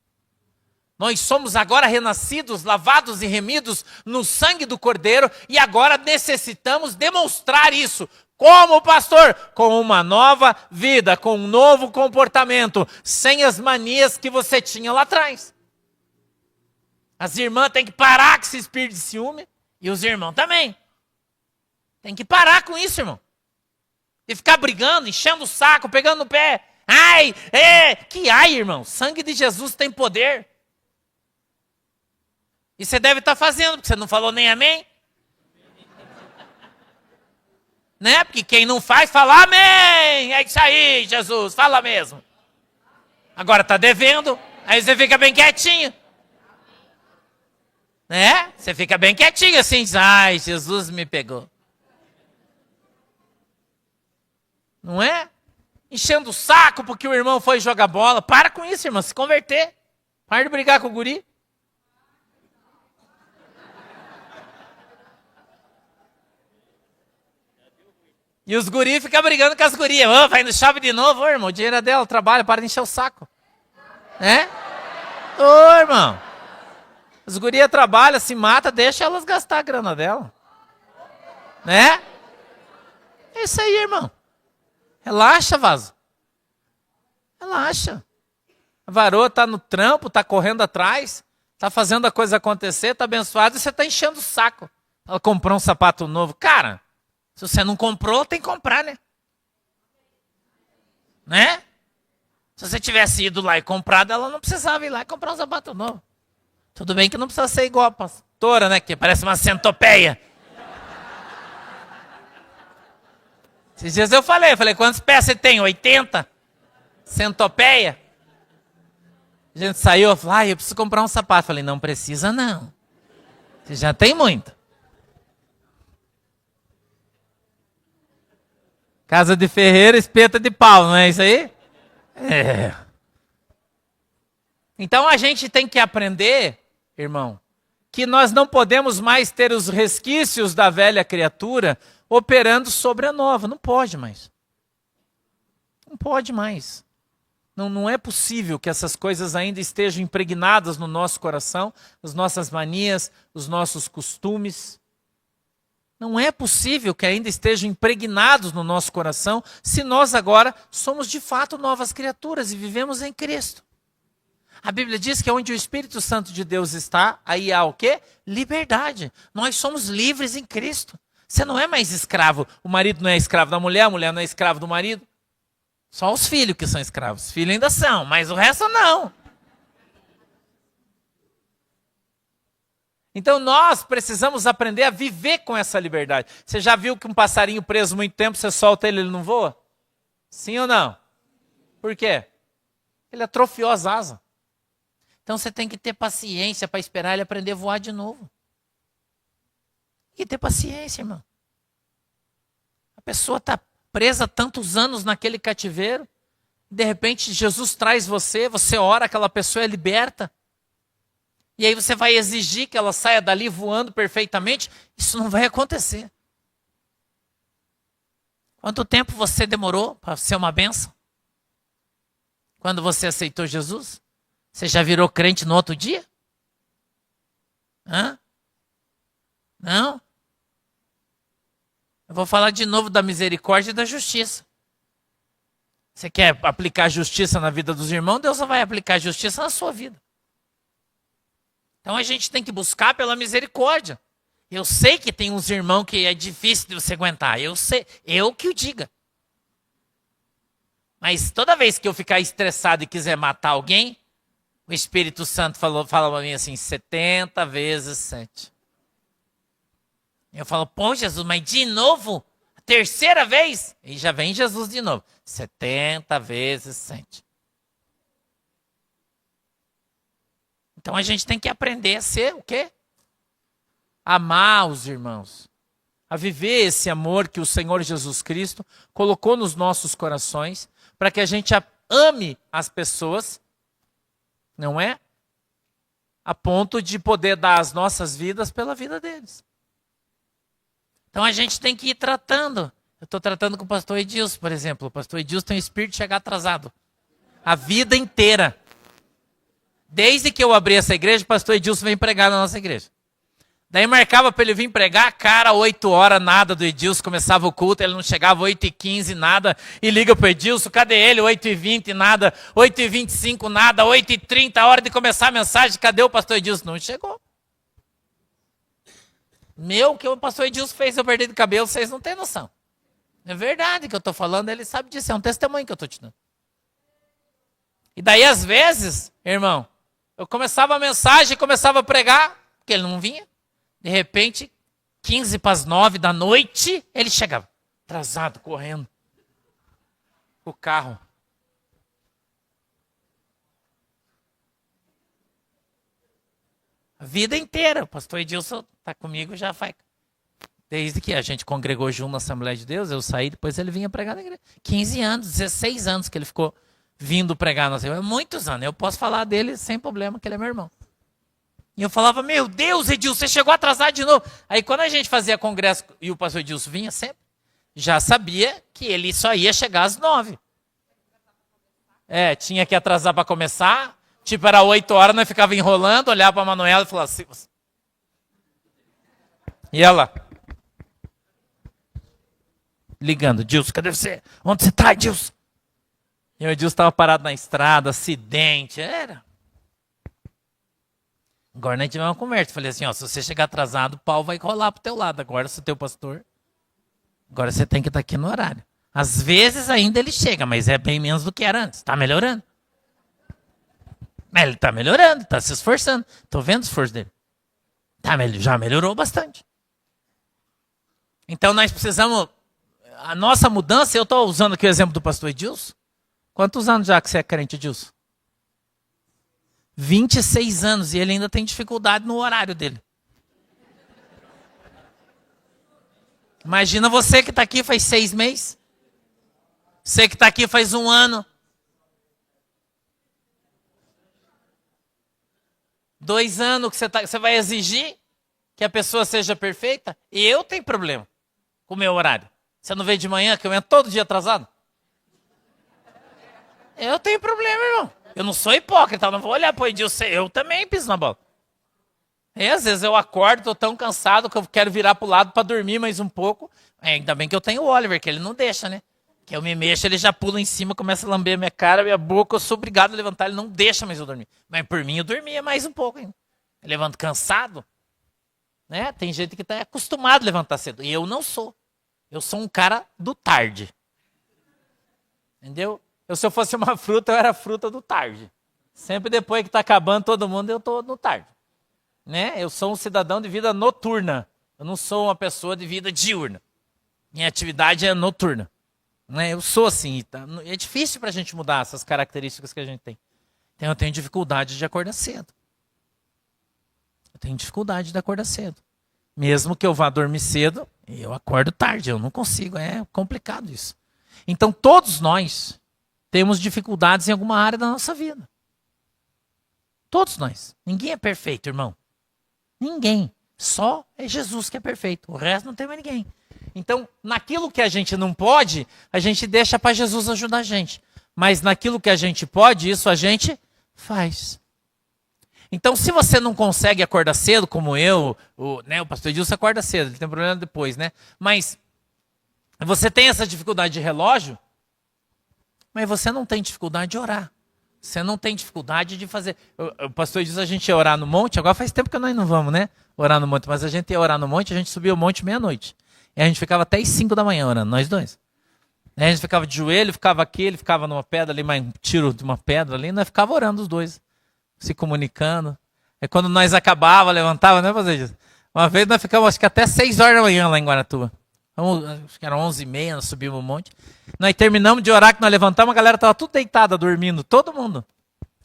Speaker 1: Nós somos agora renascidos, lavados e remidos no sangue do Cordeiro e agora necessitamos demonstrar isso. Como pastor? Com uma nova vida, com um novo comportamento, sem as manias que você tinha lá atrás. As irmãs têm que parar com esse espírito de ciúme e os irmãos também. Tem que parar com isso, irmão. E ficar brigando, enchendo o saco, pegando no pé. Ai, que ai, irmão. Sangue de Jesus tem poder. E você deve estar fazendo, porque você não falou nem amém. Né? Porque quem não faz, fala amém. É isso aí, Jesus, fala mesmo. Agora está devendo, aí você fica bem quietinho. Né? Você fica bem quietinho assim, diz, ai, Jesus me pegou. Não é? Enchendo o saco porque o irmão foi jogar bola. Para com isso, irmão, se converter. Para de brigar com o guri. E os guris ficam brigando com as gurias. Oh, vai no shopping de novo, ô, irmão. O dinheiro é dela, trabalha, para de encher o saco. Né? Ô, irmão. As gurias trabalham, se matam, deixa elas gastar a grana dela. Né? É isso aí, irmão. Relaxa, vaso. Relaxa. A varoa tá no trampo, tá correndo atrás, tá fazendo a coisa acontecer, tá abençoado e você tá enchendo o saco. Ela comprou um sapato novo. Cara, se você não comprou, tem que comprar, né? Né? Se você tivesse ido lá e comprado, ela não precisava ir lá e comprar um sapato novo. Tudo bem que não precisa ser igual a pastora, né? Que parece uma centopeia. Esses dias eu falei, quantos pés você tem? 80? Centopeia? A gente saiu, eu falei, eu preciso comprar um sapato. Falei, não precisa não. Você já tem muito. Casa de ferreiro, espeta de pau, não é isso aí? É. Então a gente tem que aprender, irmão, que nós não podemos mais ter os resquícios da velha criatura operando sobre a nova. Não pode mais. Não pode mais. Não é possível que essas coisas ainda estejam impregnadas no nosso coração, as nossas manias, os nossos costumes. Não é possível que ainda estejam impregnados no nosso coração se nós agora somos de fato novas criaturas e vivemos em Cristo. A Bíblia diz que onde o Espírito Santo de Deus está, aí há o quê? Liberdade. Nós somos livres em Cristo. Você não é mais escravo. O marido não é escravo da mulher, a mulher não é escravo do marido. Só os filhos que são escravos. Os filhos ainda são, mas o resto não. Então nós precisamos aprender a viver com essa liberdade. Você já viu que um passarinho preso muito tempo, você solta ele não voa? Sim ou não? Por quê? Ele atrofiou as asas. Então você tem que ter paciência para esperar ele aprender a voar de novo. Tem que ter paciência, irmão. A pessoa está presa tantos anos naquele cativeiro, de repente Jesus traz você, você ora, aquela pessoa é liberta. E aí você vai exigir que ela saia dali voando perfeitamente? Isso não vai acontecer. Quanto tempo você demorou para ser uma bênção? Quando você aceitou Jesus? Você já virou crente no outro dia? Hã? Não? Eu vou falar de novo da misericórdia e da justiça. Você quer aplicar justiça na vida dos irmãos? Deus vai aplicar justiça na sua vida. Então a gente tem que buscar pela misericórdia. Eu sei que tem uns irmãos que é difícil de você aguentar. Eu sei, eu que o diga. Mas toda vez que eu ficar estressado e quiser matar alguém, o Espírito Santo fala para mim assim, 70 vezes 7. Eu falo, pô, Jesus, mas de novo? A terceira vez? E já vem Jesus de novo. 70 vezes 7. Então a gente tem que aprender a ser o quê? Amar os irmãos. A viver esse amor que o Senhor Jesus Cristo colocou nos nossos corações, para que a gente ame as pessoas, não é? A ponto de poder dar as nossas vidas pela vida deles. Então a gente tem que ir tratando. Eu estou tratando com o pastor Edilson, por exemplo. O pastor Edilson tem o espírito de chegar atrasado. A vida inteira. Desde que eu abri essa igreja, o pastor Edilson vem pregar na nossa igreja. Daí marcava para ele vir pregar, cara, 8 horas, nada do Edilson, começava o culto, ele não chegava 8h15, nada, e liga pro Edilson, cadê ele? 8h20, nada, 8h25, nada, 8h30, hora de começar a mensagem, cadê o pastor Edilson? Não chegou. O que o pastor Edilson fez eu perder de cabelo, vocês não têm noção. É verdade que eu estou falando, ele sabe disso, é um testemunho que eu estou te dando. E daí, às vezes, irmão, eu começava a mensagem, começava a pregar, porque ele não vinha. De repente, 8h15 da noite, ele chegava, atrasado, correndo, com o carro. A vida inteira, o pastor Edilson está comigo já faz. Desde que a gente congregou junto na Assembleia de Deus, eu saí, depois ele vinha pregar na igreja. 15 anos, 16 anos que ele ficou vindo pregar na igreja. Muitos anos, eu posso falar dele sem problema, que ele é meu irmão. E eu falava, meu Deus, Edilson, você chegou atrasado de novo. Aí quando a gente fazia congresso e o pastor Edilson vinha sempre, já sabia que ele só ia chegar às 9. Tinha que atrasar para começar. Tipo, era 8 horas, nós ficava enrolando, olhava para a Manuela e falava assim. E ela? Ligando, Edilson, cadê você? Onde você está, Edilson? E o Edilson estava parado na estrada, acidente, era... Agora nós tivemos uma conversa. Falei assim, se você chegar atrasado, o pau vai rolar pro teu lado. Agora, se o teu pastor... Agora você tem que estar aqui no horário. Às vezes ainda ele chega, mas é bem menos do que era antes. Está melhorando. Ele está melhorando, está se esforçando. Estou vendo o esforço dele. Já melhorou bastante. Então nós precisamos... A nossa mudança, eu estou usando aqui o exemplo do pastor Edilson. Quantos anos já que você é crente, Edilson? 26 anos e ele ainda tem dificuldade no horário dele. Imagina você que está aqui faz 6 meses. Você que está aqui faz 1 ano. 2 anos que você vai exigir que a pessoa seja perfeita? E eu tenho problema com o meu horário. Você não vê de manhã que eu entro todo dia atrasado? Eu tenho problema, irmão. Eu não sou hipócrita, eu não vou olhar pro Edilson. Eu também piso na bola. E às vezes eu acordo, tô tão cansado que eu quero virar pro lado para dormir mais um pouco. Ainda bem que eu tenho o Oliver, que ele não deixa, né? Que eu me mexo, ele já pula em cima, começa a lamber minha cara, minha boca, eu sou obrigado a levantar, ele não deixa mais eu dormir. Mas por mim eu dormia mais um pouco ainda. Eu levanto cansado, né? Tem gente que tá acostumado a levantar cedo, e eu não sou. Eu sou um cara do tarde. Entendeu? Se eu fosse uma fruta, eu era a fruta do tarde. Sempre depois que tá acabando todo mundo, eu tô no tarde. Né? Eu sou um cidadão de vida noturna. Eu não sou uma pessoa de vida diurna. Minha atividade é noturna. Né? Eu sou assim. Tá? É difícil para a gente mudar essas características que a gente tem. Então eu tenho dificuldade de acordar cedo. Eu tenho dificuldade de acordar cedo. Mesmo que eu vá dormir cedo, eu acordo tarde. Eu não consigo. É complicado isso. Então todos nós temos dificuldades em alguma área da nossa vida. Todos nós. Ninguém é perfeito, irmão. Ninguém. Só é Jesus que é perfeito. O resto não tem mais ninguém. Então, naquilo que a gente não pode, a gente deixa para Jesus ajudar a gente. Mas naquilo que a gente pode, isso a gente faz. Então, se você não consegue acordar cedo, como eu, o pastor Edilson acorda cedo, ele tem problema depois, né? Mas você tem essa dificuldade de relógio, mas você não tem dificuldade de orar. Você não tem dificuldade de fazer. O pastor diz a gente ia orar no monte, agora faz tempo que nós não vamos, né? Orar no monte, mas a gente ia orar no monte, a gente subia o monte meia-noite. E a gente ficava até as 5 da manhã orando, nós dois. E a gente ficava de joelho, ficava aqui, ele ficava numa pedra ali, mais um tiro de uma pedra ali, e nós ficava orando os dois, se comunicando. E quando nós acabava, levantava, né, pastor Edilson? Uma vez nós ficamos, acho que até 6 horas da manhã lá em Guaratuba. Acho que era 11h30, nós subimos um monte. Nós terminamos de orar, que nós levantamos, a galera estava tudo deitada, dormindo. Todo mundo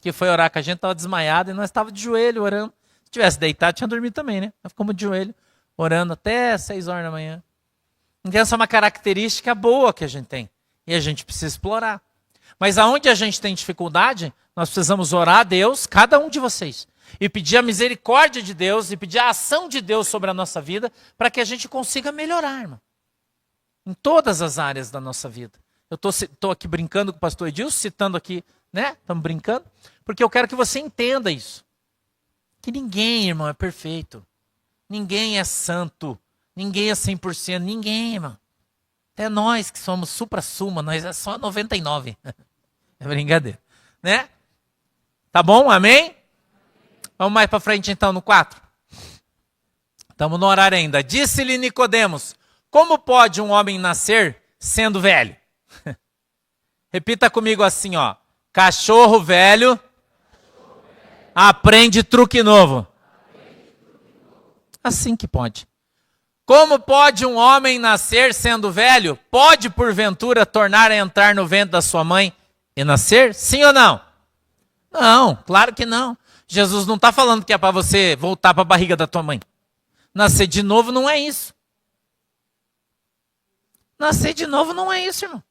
Speaker 1: que foi orar com a gente estava desmaiado e nós estávamos de joelho orando. Se tivesse deitado, tinha dormido também, né? Nós ficamos de joelho orando até 6 horas da manhã. Então essa é uma característica boa que a gente tem. E a gente precisa explorar. Mas aonde a gente tem dificuldade, nós precisamos orar a Deus, cada um de vocês. E pedir a misericórdia de Deus, e pedir a ação de Deus sobre a nossa vida, para que a gente consiga melhorar, irmão. Em todas as áreas da nossa vida. Eu estou aqui brincando com o pastor Edilson, citando aqui, né? Estamos brincando, porque eu quero que você entenda isso. Que ninguém, irmão, é perfeito. Ninguém é santo. Ninguém é 100%. Ninguém, irmão. Até nós que somos supra-suma, nós é só 99. É brincadeira. Né? Tá bom? Amém? Vamos mais para frente então no 4. Estamos no horário ainda. Disse-lhe Nicodemos: como pode um homem nascer sendo velho? Repita comigo assim, ó. Cachorro velho aprende truque novo. Assim que pode. Como pode um homem nascer sendo velho? Pode, porventura, tornar a entrar no ventre da sua mãe e nascer? Sim ou não? Não, claro que não. Jesus não está falando que é para você voltar para a barriga da tua mãe. Nascer de novo não é isso. Nascer de novo não é isso, irmão.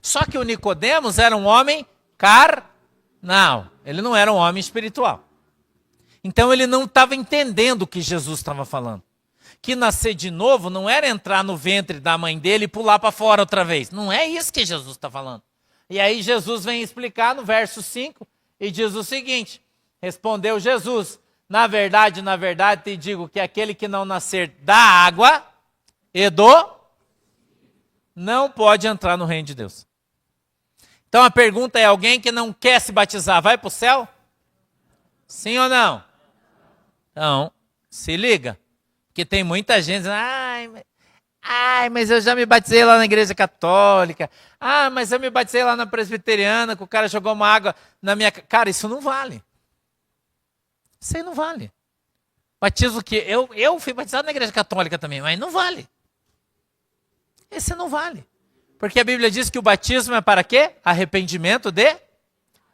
Speaker 1: Só que o Nicodemos era um homem carnal. Ele não era um homem espiritual. Então ele não estava entendendo o que Jesus estava falando. Que nascer de novo não era entrar no ventre da mãe dele e pular para fora outra vez. Não é isso que Jesus está falando. E aí Jesus vem explicar no verso 5 e diz o seguinte: respondeu Jesus: na verdade, te digo que aquele que não nascer da água e do não pode entrar no reino de Deus. Então a pergunta é: alguém que não quer se batizar vai para o céu? Sim ou não? Então, se liga. Porque tem muita gente dizendo: mas eu já me batizei lá na igreja católica. Mas eu me batizei lá na presbiteriana, que o cara jogou uma água na minha... Cara, isso não vale. Isso aí não vale. Batismo que... Eu fui batizado na igreja católica também, mas não vale. Esse não vale. Porque a Bíblia diz que o batismo é para quê? Arrependimento de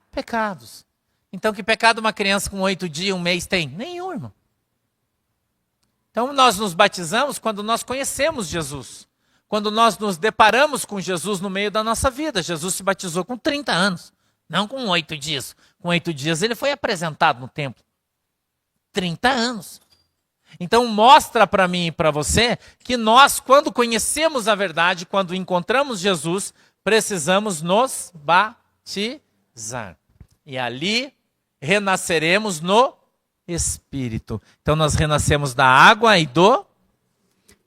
Speaker 1: pecados. Então, que pecado uma criança com 8 dias, 1 mês tem? Nenhum, irmão. Então, nós nos batizamos quando nós conhecemos Jesus. Quando nós nos deparamos com Jesus no meio da nossa vida. Jesus se batizou com 30 anos, não com 8 dias. Com 8 dias ele foi apresentado no templo. 30 anos. Então mostra para mim e para você que nós, quando conhecemos a verdade, quando encontramos Jesus, precisamos nos batizar. E ali renasceremos no Espírito. Então nós renascemos da água e do...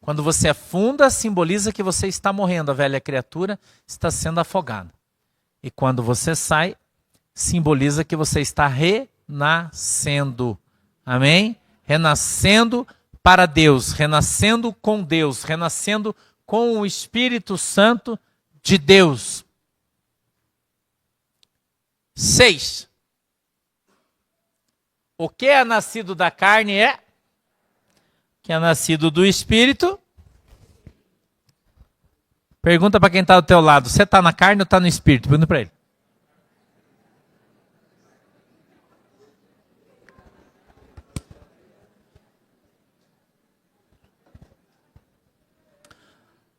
Speaker 1: Quando você afunda, simboliza que você está morrendo. A velha criatura está sendo afogada. E quando você sai, simboliza que você está renascendo. Amém? Renascendo para Deus, renascendo com Deus, renascendo com o Espírito Santo de Deus. 6. O que é nascido da carne é? Que é nascido do Espírito. Pergunta para quem está do teu lado, você está na carne ou está no Espírito? Pergunta para ele.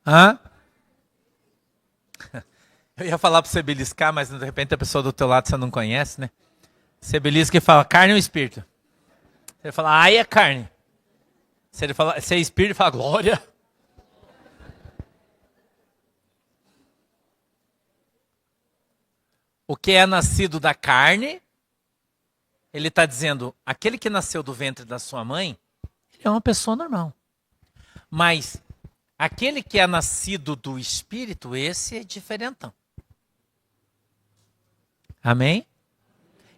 Speaker 1: Hã? Eu ia falar para você beliscar, mas de repente a pessoa do teu lado você não conhece, né? Você belisca e fala, carne ou espírito? Você fala, ai, é carne. Se ele fala, se é espírito, ele fala, glória. O que é nascido da carne, ele está dizendo, aquele que nasceu do ventre da sua mãe, ele é uma pessoa normal. Mas aquele que é nascido do Espírito, esse é diferentão. Amém?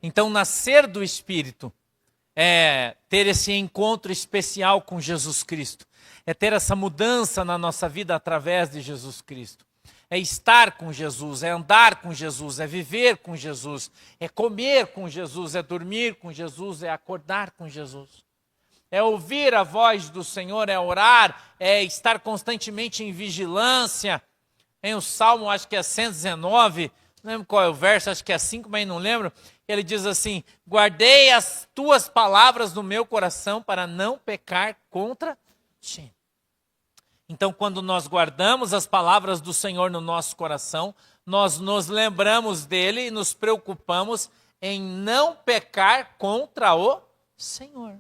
Speaker 1: Então, nascer do Espírito é ter esse encontro especial com Jesus Cristo. É ter essa mudança na nossa vida através de Jesus Cristo. É estar com Jesus, é andar com Jesus, é viver com Jesus, é comer com Jesus, é dormir com Jesus, é acordar com Jesus. É ouvir a voz do Senhor, é orar, é estar constantemente em vigilância. Em o Salmo, acho que é 119, não lembro qual é o verso, acho que é 5, mas não lembro. Ele diz assim, guardei as tuas palavras no meu coração para não pecar contra ti. Então, quando nós guardamos as palavras do Senhor no nosso coração, nós nos lembramos dele e nos preocupamos em não pecar contra o Senhor.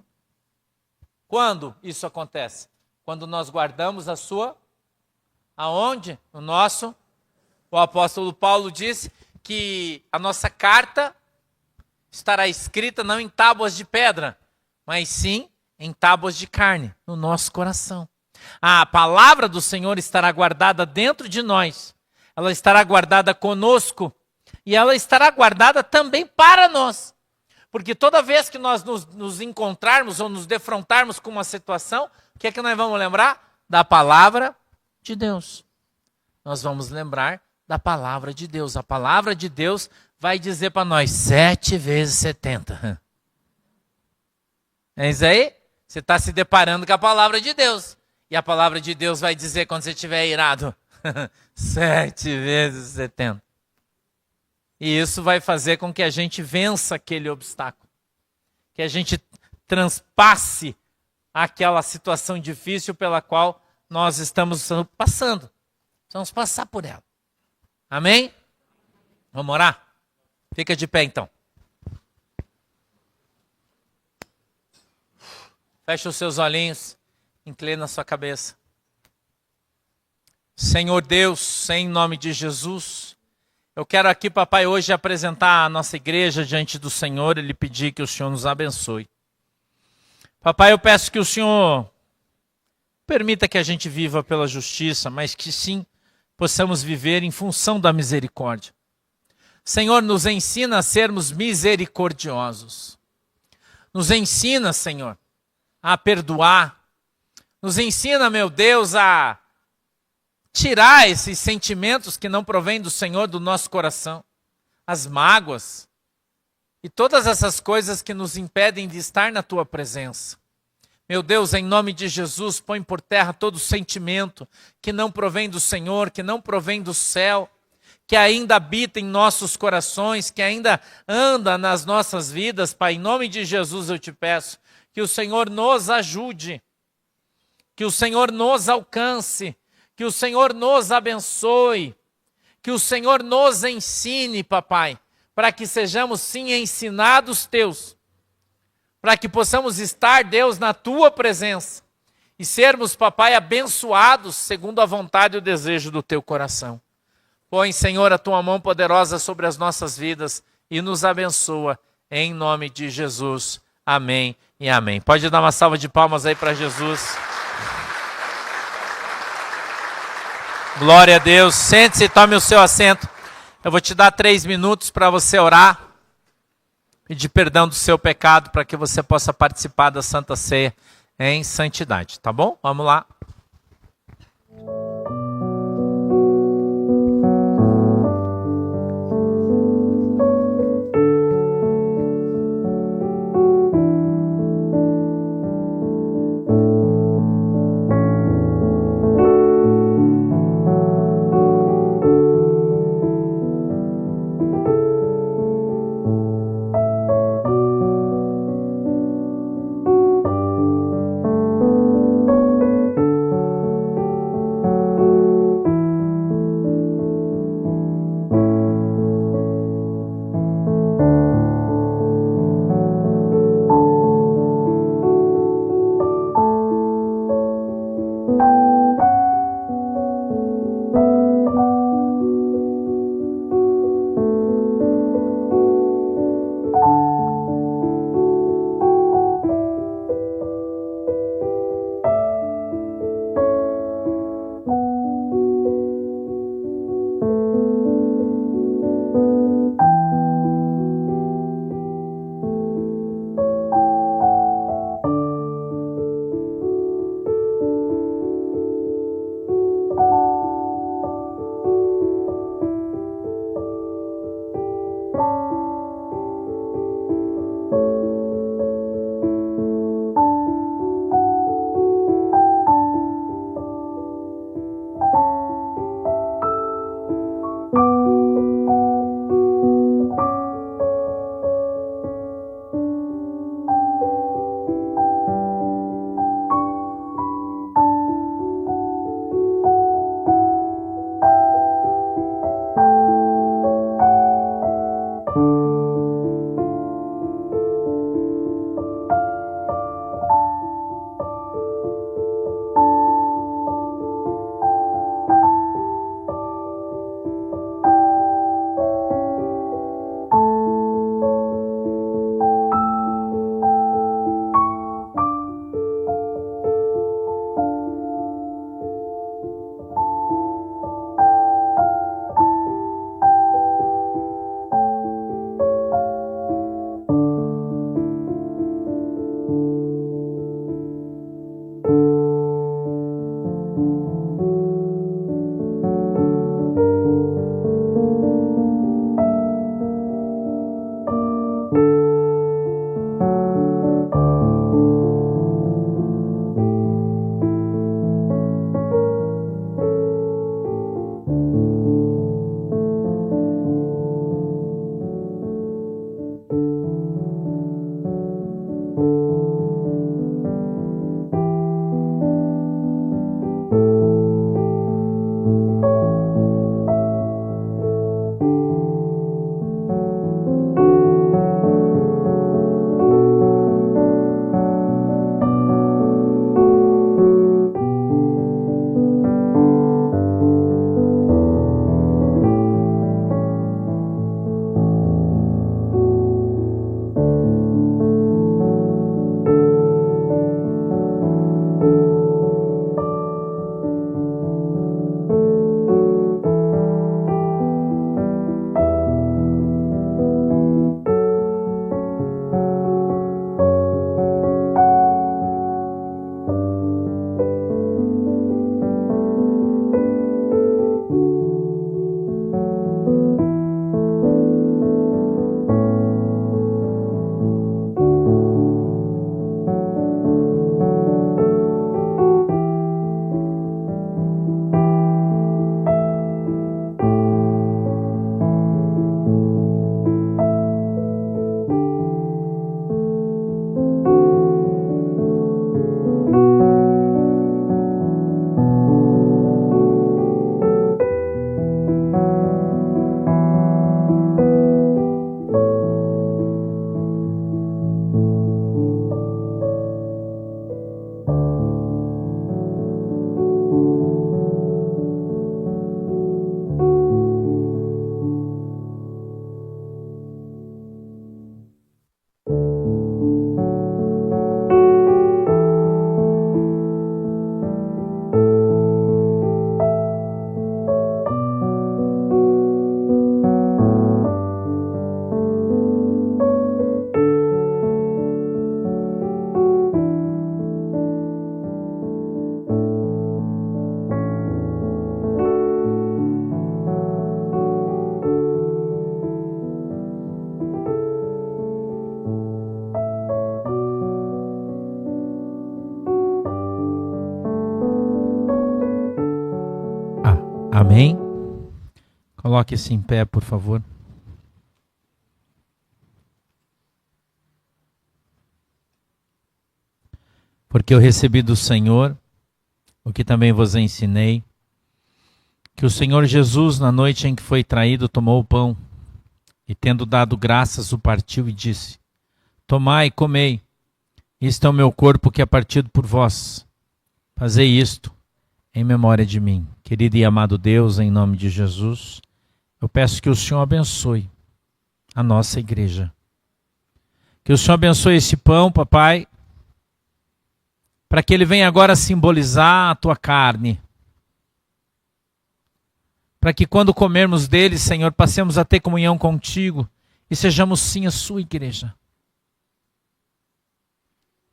Speaker 1: Quando isso acontece? Quando nós guardamos a sua... Aonde? No nosso... O apóstolo Paulo disse que a nossa carta estará escrita não em tábuas de pedra, mas sim em tábuas de carne, no nosso coração. A palavra do Senhor estará guardada dentro de nós. Ela estará guardada conosco. E ela estará guardada também para nós. Porque toda vez que nós nos encontrarmos ou nos defrontarmos com uma situação, o que é que nós vamos lembrar? Da palavra de Deus. Nós vamos lembrar da palavra de Deus. A palavra de Deus vai dizer para nós 7 vezes 70. É isso aí? Você está se deparando com a palavra de Deus. E a palavra de Deus vai dizer quando você estiver irado. 7 vezes 70. E isso vai fazer com que a gente vença aquele obstáculo. Que a gente transpasse aquela situação difícil pela qual nós estamos passando. Vamos passar por ela. Amém? Vamos orar? Fica de pé então. Feche os seus olhinhos. Inclina a sua cabeça. Senhor Deus, em nome de Jesus, eu quero aqui, papai, hoje apresentar a nossa igreja diante do Senhor e lhe pedir que o Senhor nos abençoe. Papai, eu peço que o Senhor permita que a gente viva pela justiça, mas que sim, possamos viver em função da misericórdia. Senhor, nos ensina a sermos misericordiosos. Nos ensina, Senhor, a perdoar. Nos ensina, meu Deus, a tirar esses sentimentos que não provêm do Senhor do nosso coração. As mágoas e todas essas coisas que nos impedem de estar na Tua presença. Meu Deus, em nome de Jesus, põe por terra todo sentimento que não provém do Senhor, que não provém do céu, que ainda habita em nossos corações, que ainda anda nas nossas vidas. Pai, em nome de Jesus eu te peço que o Senhor nos ajude, que o Senhor nos alcance, que o Senhor nos abençoe, que o Senhor nos ensine, papai, para que sejamos sim ensinados teus, para que possamos estar, Deus, na tua presença e sermos, papai, abençoados segundo a vontade e o desejo do teu coração. Põe, Senhor, a tua mão poderosa sobre as nossas vidas e nos abençoa, em nome de Jesus. Amém e amém. Pode dar uma salva de palmas aí para Jesus. Glória a Deus. Sente-se e tome o seu assento. Eu vou te dar 3 minutos para você orar, pedir perdão do seu pecado, para que você possa participar da Santa Ceia em santidade, tá bom? Vamos lá. Amém? Coloque-se em pé, por favor. Porque eu recebi do Senhor o que também vos ensinei, que o Senhor Jesus, na noite em que foi traído, tomou o pão e, tendo dado graças, o partiu e disse: Tomai e comei, isto é o meu corpo que é partido por vós. Fazei isto em memória de mim. Querido e amado Deus, em nome de Jesus, eu peço que o Senhor abençoe a nossa igreja. Que o Senhor abençoe esse pão, papai, para que ele venha agora simbolizar a tua carne. Para que quando comermos dele, Senhor, passemos a ter comunhão contigo e sejamos sim a sua igreja.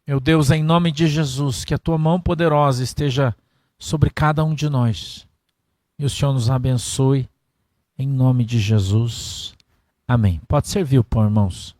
Speaker 1: Meu Deus, em nome de Jesus, que a tua mão poderosa esteja sobre cada um de nós. E o Senhor nos abençoe, em nome de Jesus. Amém. Pode servir o pão, irmãos.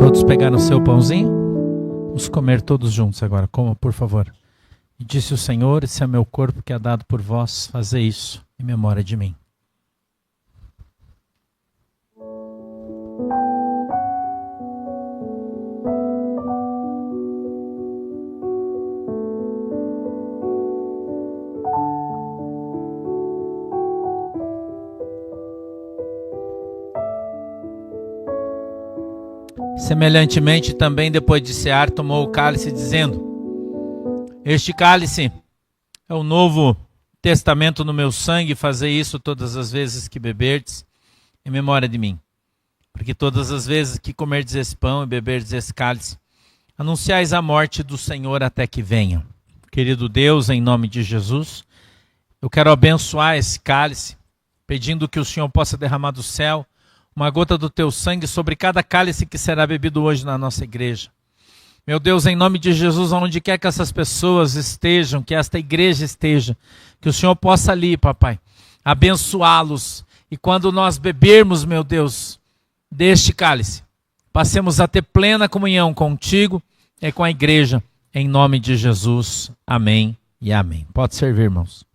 Speaker 1: Todos pegaram o seu pãozinho? Vamos comer todos juntos agora. Coma, por favor. E disse o Senhor: esse é meu corpo que é dado por vós. Fazei isso em memória de mim. Semelhantemente, também depois de cear, tomou o cálice, dizendo: Este cálice é o novo testamento no meu sangue, fazei isso todas as vezes que beberdes, em memória de mim. Porque todas as vezes que comerdes esse pão e beberdes esse cálice, anunciais a morte do Senhor até que venha. Querido Deus, em nome de Jesus, eu quero abençoar esse cálice, pedindo que o Senhor possa derramar do céu uma gota do teu sangue sobre cada cálice que será bebido hoje na nossa igreja. Meu Deus, em nome de Jesus, onde quer que essas pessoas estejam, que esta igreja esteja, que o Senhor possa ali, papai, abençoá-los. E quando nós bebermos, meu Deus, deste cálice, passemos a ter plena comunhão contigo e com a igreja, em nome de Jesus. Amém e amém. Pode servir, irmãos.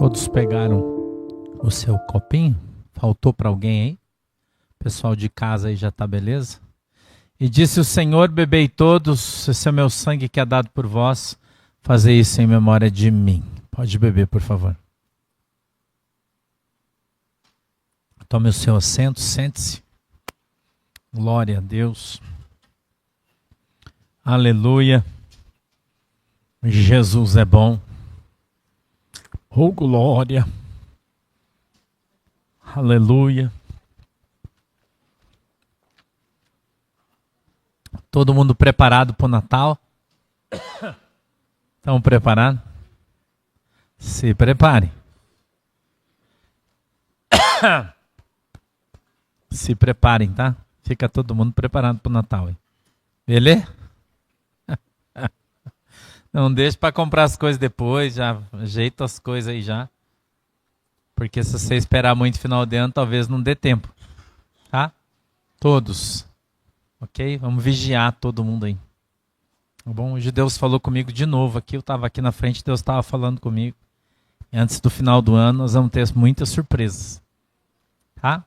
Speaker 1: Todos pegaram o seu copinho? Faltou para alguém aí? Pessoal de casa aí já está beleza? E disse o Senhor: bebei todos, esse é o meu sangue que é dado por vós, fazei isso em memória de mim. Pode beber, por favor. Tome o seu assento, sente-se. Glória a Deus. Aleluia. Jesus é bom. Oh, glória. Aleluia. Todo mundo preparado para o Natal? Estão preparados? Se prepare. Se preparem, tá? Fica todo mundo preparado para o Natal. Hein? Beleza? Não deixe para comprar as coisas depois, já ajeita as coisas aí já. Porque se você esperar muito final de ano, talvez não dê tempo. Tá? Todos. Ok? Vamos vigiar todo mundo aí. Tá bom? Hoje Deus falou comigo de novo aqui. Eu estava aqui na frente, Deus estava falando comigo. E antes do final do ano, nós vamos ter muitas surpresas. Tá?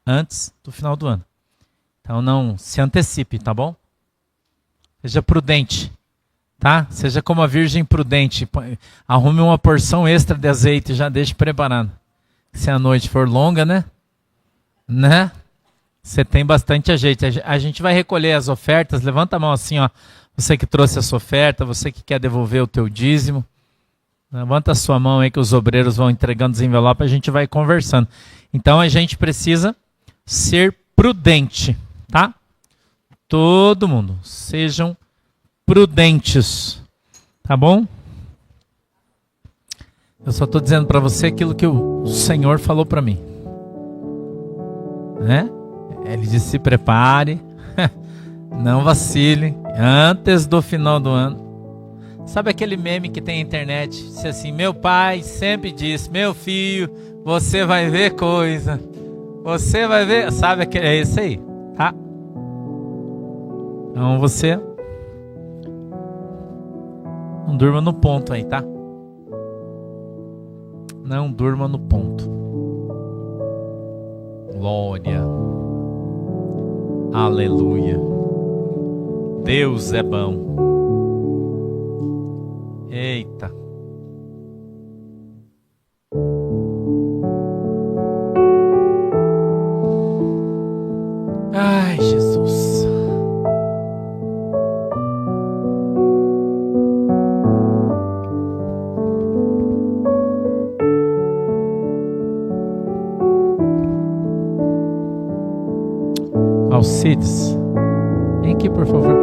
Speaker 1: Antes do final do ano. Então não se antecipe, tá bom? Seja prudente. Tá? Seja como a virgem prudente. Arrume uma porção extra de azeite e já deixe preparado. Se a noite for longa, né? Né? Você tem bastante azeite. A gente vai recolher as ofertas. Levanta a mão assim, ó. Você que trouxe a sua oferta, você que quer devolver o teu dízimo. Levanta a sua mão aí que os obreiros vão entregando os envelopes, a gente vai conversando. Então a gente precisa ser prudente, tá? Todo mundo, sejam prudentes, tá bom? Eu só estou dizendo para você aquilo que o Senhor falou para mim, né? Ele disse: se prepare, não vacile, antes do final do ano. Sabe aquele meme que tem na internet? Diz assim: meu pai sempre disse, meu filho, você vai ver coisa, você vai ver, sabe, é esse aí, tá? Então você não durma no ponto aí, tá? Não durma no ponto. Glória. Aleluia. Deus é bom. Eita. Ai, Jesus. Alcides, vem aqui, por favor.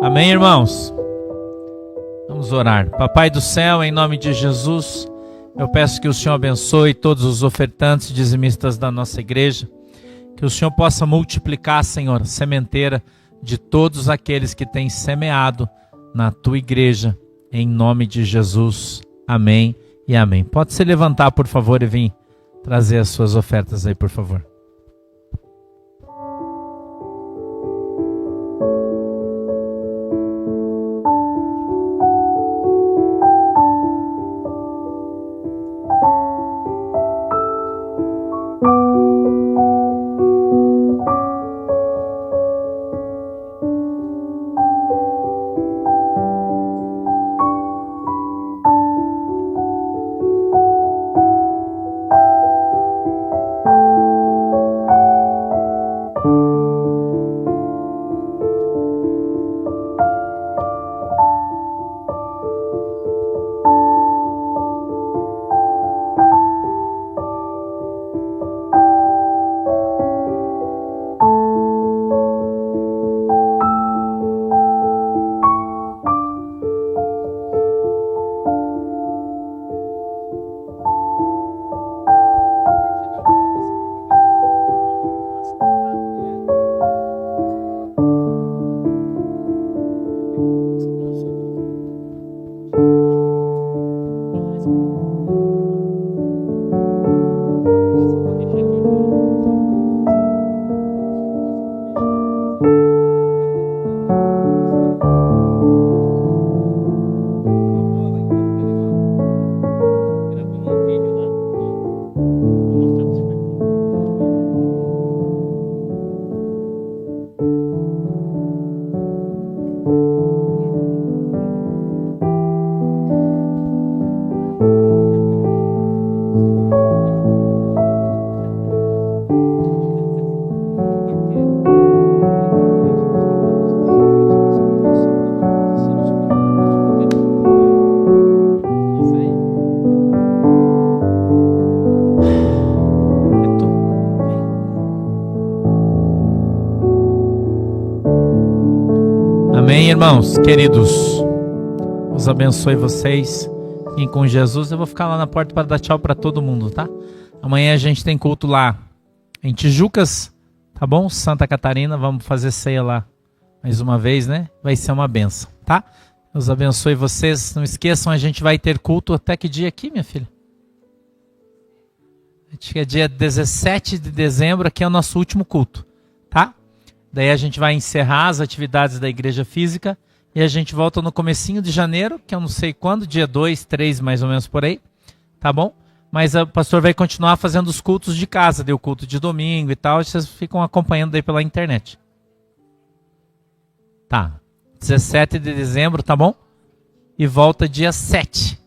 Speaker 1: Amém, irmãos? Vamos orar. Papai do céu, em nome de Jesus, eu peço que o Senhor abençoe todos os ofertantes e dizimistas da nossa igreja, que o Senhor possa multiplicar, Senhor, a sementeira de todos aqueles que têm semeado na tua igreja, em nome de Jesus. Amém e amém. Pode se levantar, por favor, e vir trazer as suas ofertas aí, por favor. Amém, irmãos, queridos. Deus abençoe vocês. Fiquem com Jesus. Eu vou ficar lá na porta para dar tchau para todo mundo, tá? Amanhã a gente tem culto lá em Tijucas, tá bom? Santa Catarina, vamos fazer ceia lá mais uma vez, né? Vai ser uma benção, tá? Deus abençoe vocês. Não esqueçam, a gente vai ter culto até que dia aqui, minha filha? Acho que é dia 17 de dezembro, aqui é o nosso último culto, tá? Daí a gente vai encerrar as atividades da igreja física e a gente volta no comecinho de janeiro, que eu não sei quando, dia 2, 3, mais ou menos por aí, tá bom? Mas o pastor vai continuar fazendo os cultos de casa, deu culto de domingo e tal, e vocês ficam acompanhando aí pela internet. Tá, 17 de dezembro, tá bom? E volta dia 7,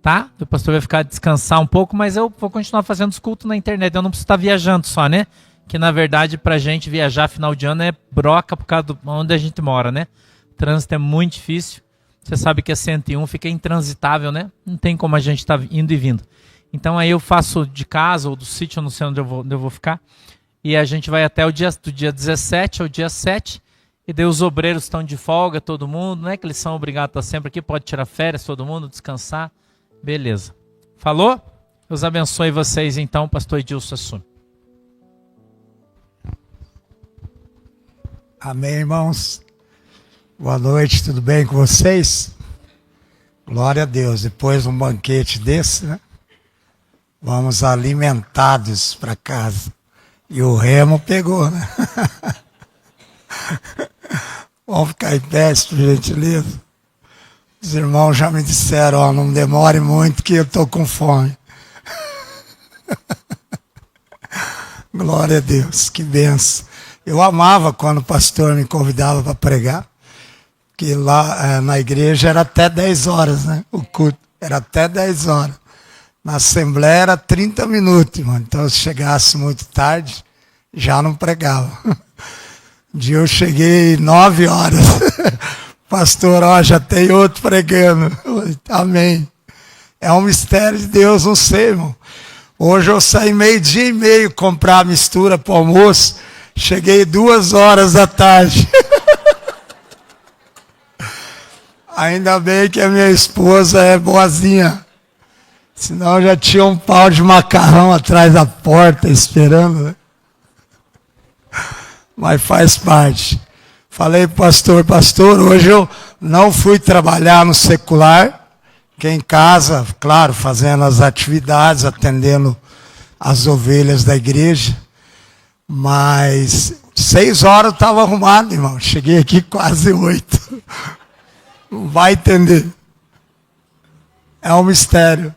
Speaker 1: tá? O pastor vai ficar descansar um pouco, mas eu vou continuar fazendo os cultos na internet, eu não preciso estar viajando só, né? Que na verdade pra gente viajar final de ano é broca por causa de onde a gente mora, né? O trânsito é muito difícil. Você sabe que a 101 fica intransitável, né? Não tem como a gente estar indo e vindo. Então aí eu faço de casa ou do sítio, eu não sei onde eu vou ficar. E a gente vai até do dia 17 ao dia 7. E daí os obreiros estão de folga, todo mundo, não é que eles são obrigados a estar sempre aqui, pode tirar férias, todo mundo, descansar. Beleza. Falou? Deus abençoe vocês então, pastor Edilson assume.
Speaker 2: Amém, irmãos. Boa noite, tudo bem com vocês? Glória a Deus. Depois de um banquete desse, né? Vamos alimentados para casa. E o remo pegou, né? Vamos ficar em pé, por gentileza. Os irmãos já me disseram, ó, não demore muito que eu estou com fome. Glória a Deus, que benção. Eu amava quando o pastor me convidava para pregar, que lá na igreja era até 10 horas, né? O culto era até 10 horas. Na assembleia era 30 minutos, mano. Então, se chegasse muito tarde, já não pregava. Um dia eu cheguei 9 horas. Pastor, ó, já tem outro pregando. Amém. É um mistério de Deus, não sei, irmão. Hoje eu saí 12:30 comprar mistura para o almoço. Cheguei 2 horas da tarde. Ainda bem que a minha esposa é boazinha. Senão já tinha um pau de macarrão atrás da porta esperando, né? Mas faz parte. Falei pro pastor, hoje eu não fui trabalhar no secular, que em casa, claro, fazendo as atividades, atendendo as ovelhas da igreja. Mas 6 horas eu estava arrumado, irmão. Cheguei aqui quase 8. Não vai entender. É um mistério.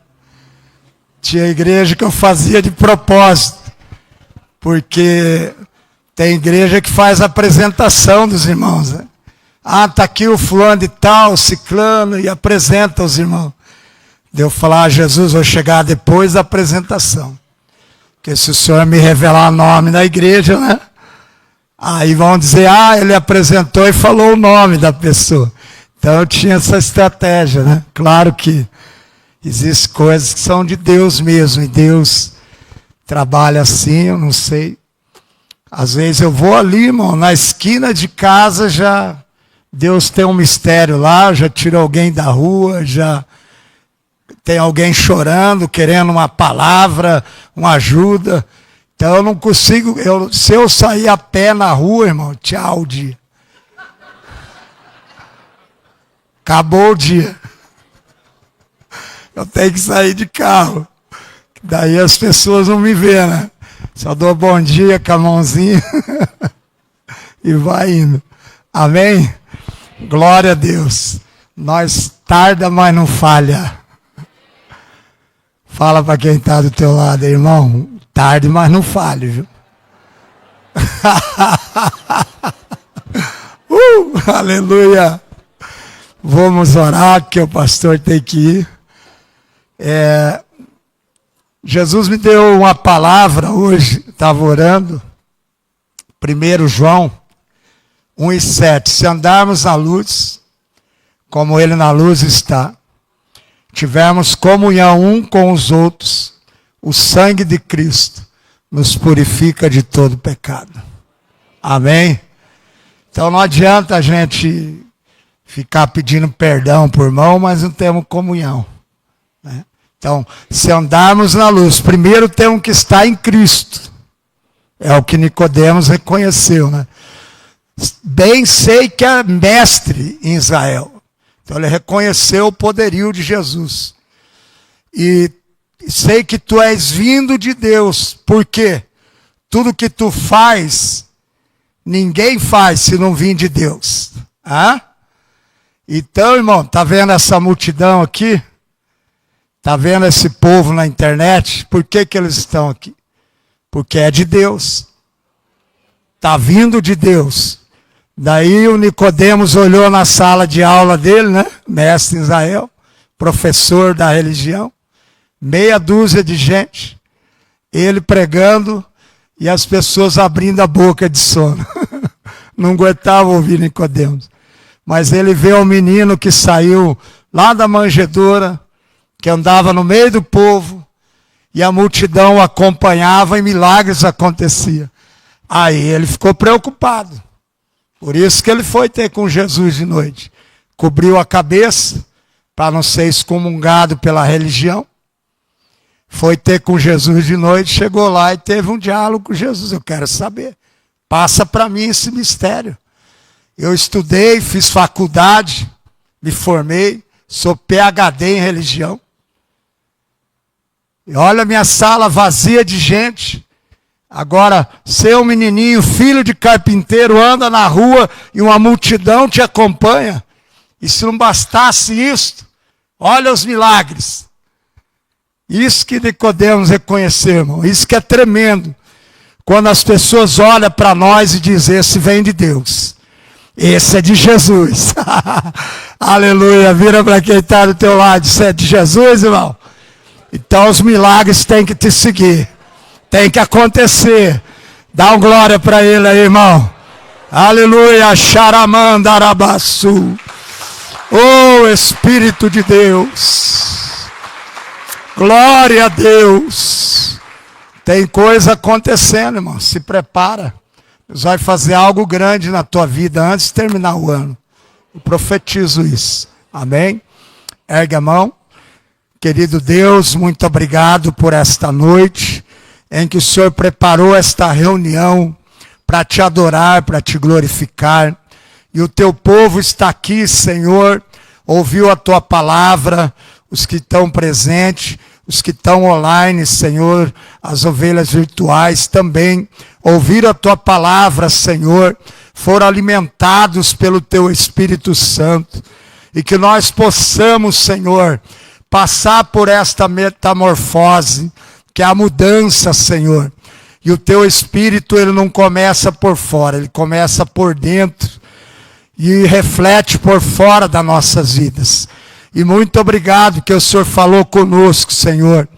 Speaker 2: Tinha igreja que eu fazia de propósito. Porque tem igreja que faz a apresentação dos irmãos, né? Ah, tá aqui o fulano de tal, ciclano, e apresenta os irmãos. Deu falar, Jesus, vou chegar depois da apresentação. Porque se o senhor me revelar o nome da igreja, né? Aí vão dizer, ele apresentou e falou o nome da pessoa. Então eu tinha essa estratégia, né? Claro que existem coisas que são de Deus mesmo, e Deus trabalha assim, eu não sei. Às vezes eu vou ali, irmão, na esquina de casa, já Deus tem um mistério lá, já tira alguém da rua, já tem alguém chorando, querendo uma palavra, uma ajuda. Então eu não consigo, se eu sair a pé na rua, irmão, tchau o dia. Acabou o dia. Eu tenho que sair de carro. Daí as pessoas não me vêem, né? Só dou bom dia com a mãozinha e vai indo. Amém? Glória a Deus. Nós tarda, mas não falha. Fala para quem está do teu lado, irmão. Tarde, mas não falhe, viu? Aleluia. Vamos orar, que o pastor tem que ir. Jesus me deu uma palavra hoje, estava orando. 1 João 1:7. Se andarmos na luz, como ele na luz está, tivermos comunhão um com os outros, o sangue de Cristo nos purifica de todo pecado. Amém? Então não adianta a gente ficar pedindo perdão por irmão, mas não temos comunhão, né? Então, se andarmos na luz, primeiro temos que estar em Cristo. É o que Nicodemos reconheceu, né? Bem sei que é mestre em Israel. Então ele reconheceu o poderio de Jesus. E sei que tu és vindo de Deus. Por quê? Tudo que tu faz, ninguém faz se não vir de Deus. Ah? Então, irmão, tá vendo essa multidão aqui? Tá vendo esse povo na internet? Por que que eles estão aqui? Porque é de Deus. Tá vindo de Deus. Daí o Nicodemos olhou na sala de aula dele, né? Mestre em Israel, professor da religião. Meia dúzia de gente. Ele pregando e as pessoas abrindo a boca de sono. Não aguentavam ouvir Nicodemos. Mas ele vê um menino que saiu lá da manjedoura, que andava no meio do povo, e a multidão o acompanhava e milagres aconteciam. Aí ele ficou preocupado. Por isso que ele foi ter com Jesus de noite. Cobriu a cabeça, para não ser excomungado pela religião. Foi ter com Jesus de noite, chegou lá e teve um diálogo com Jesus. Eu quero saber. Passa para mim esse mistério. Eu estudei, fiz faculdade, me formei, sou PhD em religião. E olha a minha sala vazia de gente. Agora, seu menininho, filho de carpinteiro, anda na rua e uma multidão te acompanha. E se não bastasse isso, olha os milagres. Isso que Nicodemos reconheceu, irmão. Isso que é tremendo. Quando as pessoas olham para nós e dizem, esse vem de Deus. Esse é de Jesus. Aleluia. Vira para quem está do teu lado. Isso é de Jesus, irmão. Então os milagres têm que te seguir. Tem que acontecer. Dá uma glória para ele aí, irmão. Aleluia. Xaramandarabaçu. Oh, Espírito de Deus. Glória a Deus. Tem coisa acontecendo, irmão. Se prepara. Deus vai fazer algo grande na tua vida antes de terminar o ano. Eu profetizo isso. Amém? Ergue a mão. Querido Deus, muito obrigado por esta noite em que o Senhor preparou esta reunião para te adorar, para te glorificar. E o teu povo está aqui, Senhor, ouviu a tua palavra, os que estão presentes, os que estão online, Senhor, as ovelhas virtuais também, ouviram a tua palavra, Senhor, foram alimentados pelo teu Espírito Santo. E que nós possamos, Senhor, passar por esta metamorfose, que é a mudança, Senhor. E o teu Espírito, ele não começa por fora, ele começa por dentro e reflete por fora das nossas vidas. E muito obrigado que o Senhor falou conosco, Senhor.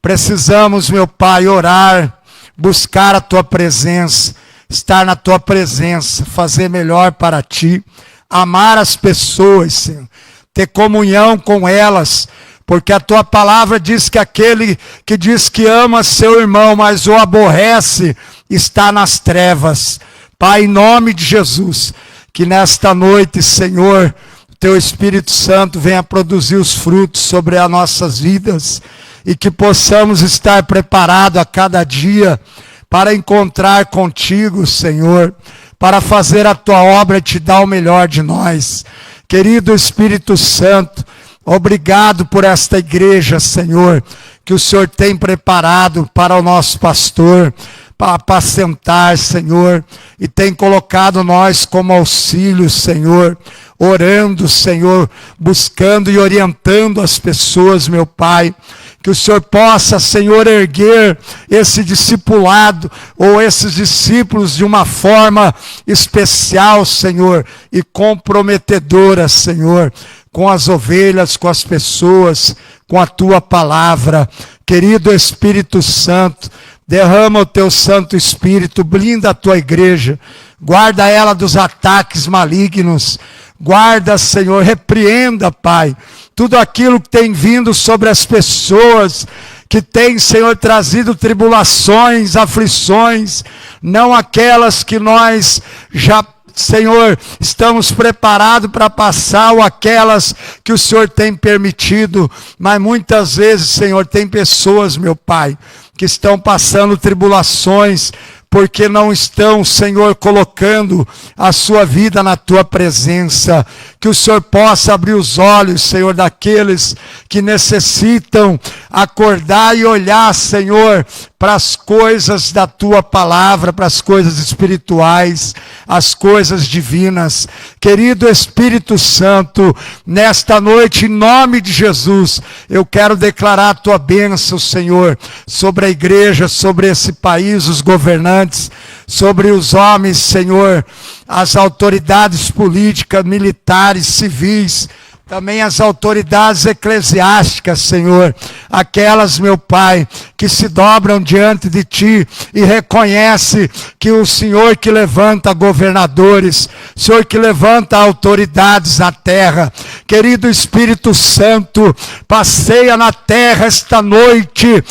Speaker 2: Precisamos, meu Pai, orar, buscar a tua presença, estar na tua presença, fazer melhor para ti, amar as pessoas, Senhor, ter comunhão com elas, porque a tua palavra diz que aquele que diz que ama seu irmão, mas o aborrece, está nas trevas. Pai, em nome de Jesus, que nesta noite, Senhor, o teu Espírito Santo venha produzir os frutos sobre as nossas vidas e que possamos estar preparados a cada dia para encontrar contigo, Senhor, para fazer a tua obra e te dar o melhor de nós. Querido Espírito Santo, obrigado por esta igreja, Senhor, que o Senhor tem preparado para o nosso pastor, para apacentar, Senhor, e tem colocado nós como auxílio, Senhor, orando, Senhor, buscando e orientando as pessoas, meu Pai. Que o Senhor possa, Senhor, erguer esse discipulado ou esses discípulos de uma forma especial, Senhor, e comprometedora, Senhor, com as ovelhas, com as pessoas, com a tua palavra. Querido Espírito Santo, derrama o teu Santo Espírito, blinda a tua igreja, guarda ela dos ataques malignos, guarda, Senhor, repreenda, Pai, tudo aquilo que tem vindo sobre as pessoas, que tem, Senhor, trazido tribulações, aflições, não aquelas que nós já Senhor, estamos preparados para passar ou aquelas que o Senhor tem permitido, mas muitas vezes, Senhor, tem pessoas, meu Pai, que estão passando tribulações, porque não estão, Senhor, colocando a sua vida na Tua presença. Que o Senhor possa abrir os olhos, Senhor, daqueles que necessitam acordar e olhar, Senhor, para as coisas da Tua palavra, para as coisas espirituais, as coisas divinas. Querido Espírito Santo, nesta noite, em nome de Jesus, eu quero declarar a Tua bênção, Senhor, sobre a igreja, sobre esse país, os governantes, sobre os homens, Senhor, as autoridades políticas, militares, civis, também as autoridades eclesiásticas, Senhor, aquelas, meu Pai, que se dobram diante de Ti e reconhece que o Senhor que levanta governadores, o Senhor que levanta autoridades na terra. Querido Espírito Santo, passeia na terra esta noite,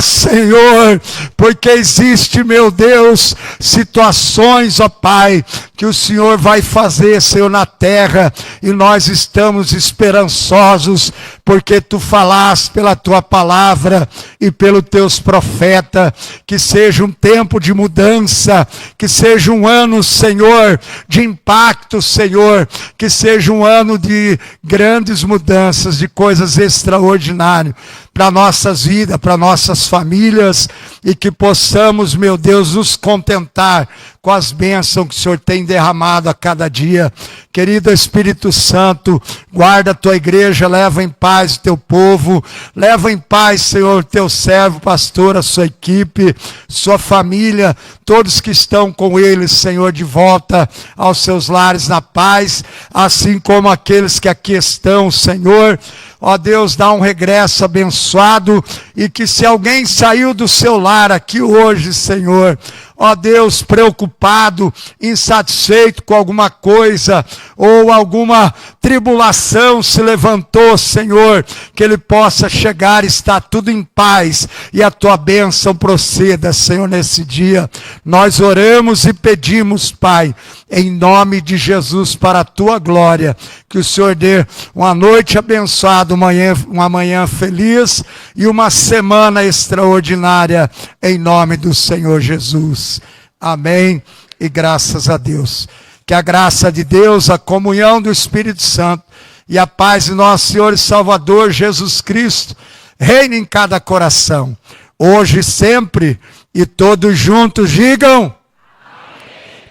Speaker 2: Senhor, porque existe, meu Deus, situações, ó Pai, que o Senhor vai fazer, Senhor, na terra, e nós estamos esperançosos, porque Tu falaste pela Tua palavra e pelos Teus profetas, que seja um tempo de mudança, que seja um ano, Senhor, de impacto, Senhor, que seja um ano de grandes mudanças, de coisas extraordinárias para nossas vidas, para nossas famílias, e que possamos, meu Deus, nos contentar com as bênçãos que o Senhor tem derramado a cada dia. Querido Espírito Santo, guarda a Tua igreja, leva em paz o Teu povo, leva em paz, Senhor, Teu servo, pastor, a sua equipe, sua família, todos que estão com eles, Senhor, de volta aos seus lares na paz, assim como aqueles que aqui estão, Senhor. Ó Deus, dá um regresso abençoado, e que se alguém saiu do seu lar aqui hoje, Senhor, ó Deus, preocupado, insatisfeito com alguma coisa, ou alguma tribulação se levantou, Senhor, que ele possa chegar e estar tudo em paz, e a Tua bênção proceda, Senhor, nesse dia. Nós oramos e pedimos, Pai, em nome de Jesus, para a Tua glória, que o Senhor dê uma noite abençoada, uma manhã feliz e uma semana extraordinária, em nome do Senhor Jesus. Amém e graças a Deus. Que a graça de Deus, a comunhão do Espírito Santo e a paz de nosso Senhor e Salvador Jesus Cristo reine em cada coração, hoje e sempre, e todos juntos digam amém.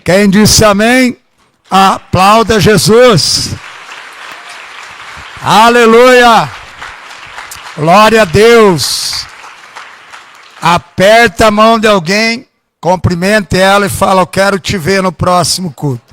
Speaker 2: Quem disse amém, aplauda Jesus. Aleluia! Glória a Deus! Aperta a mão de alguém, cumprimente ela e fala: eu quero te ver no próximo culto.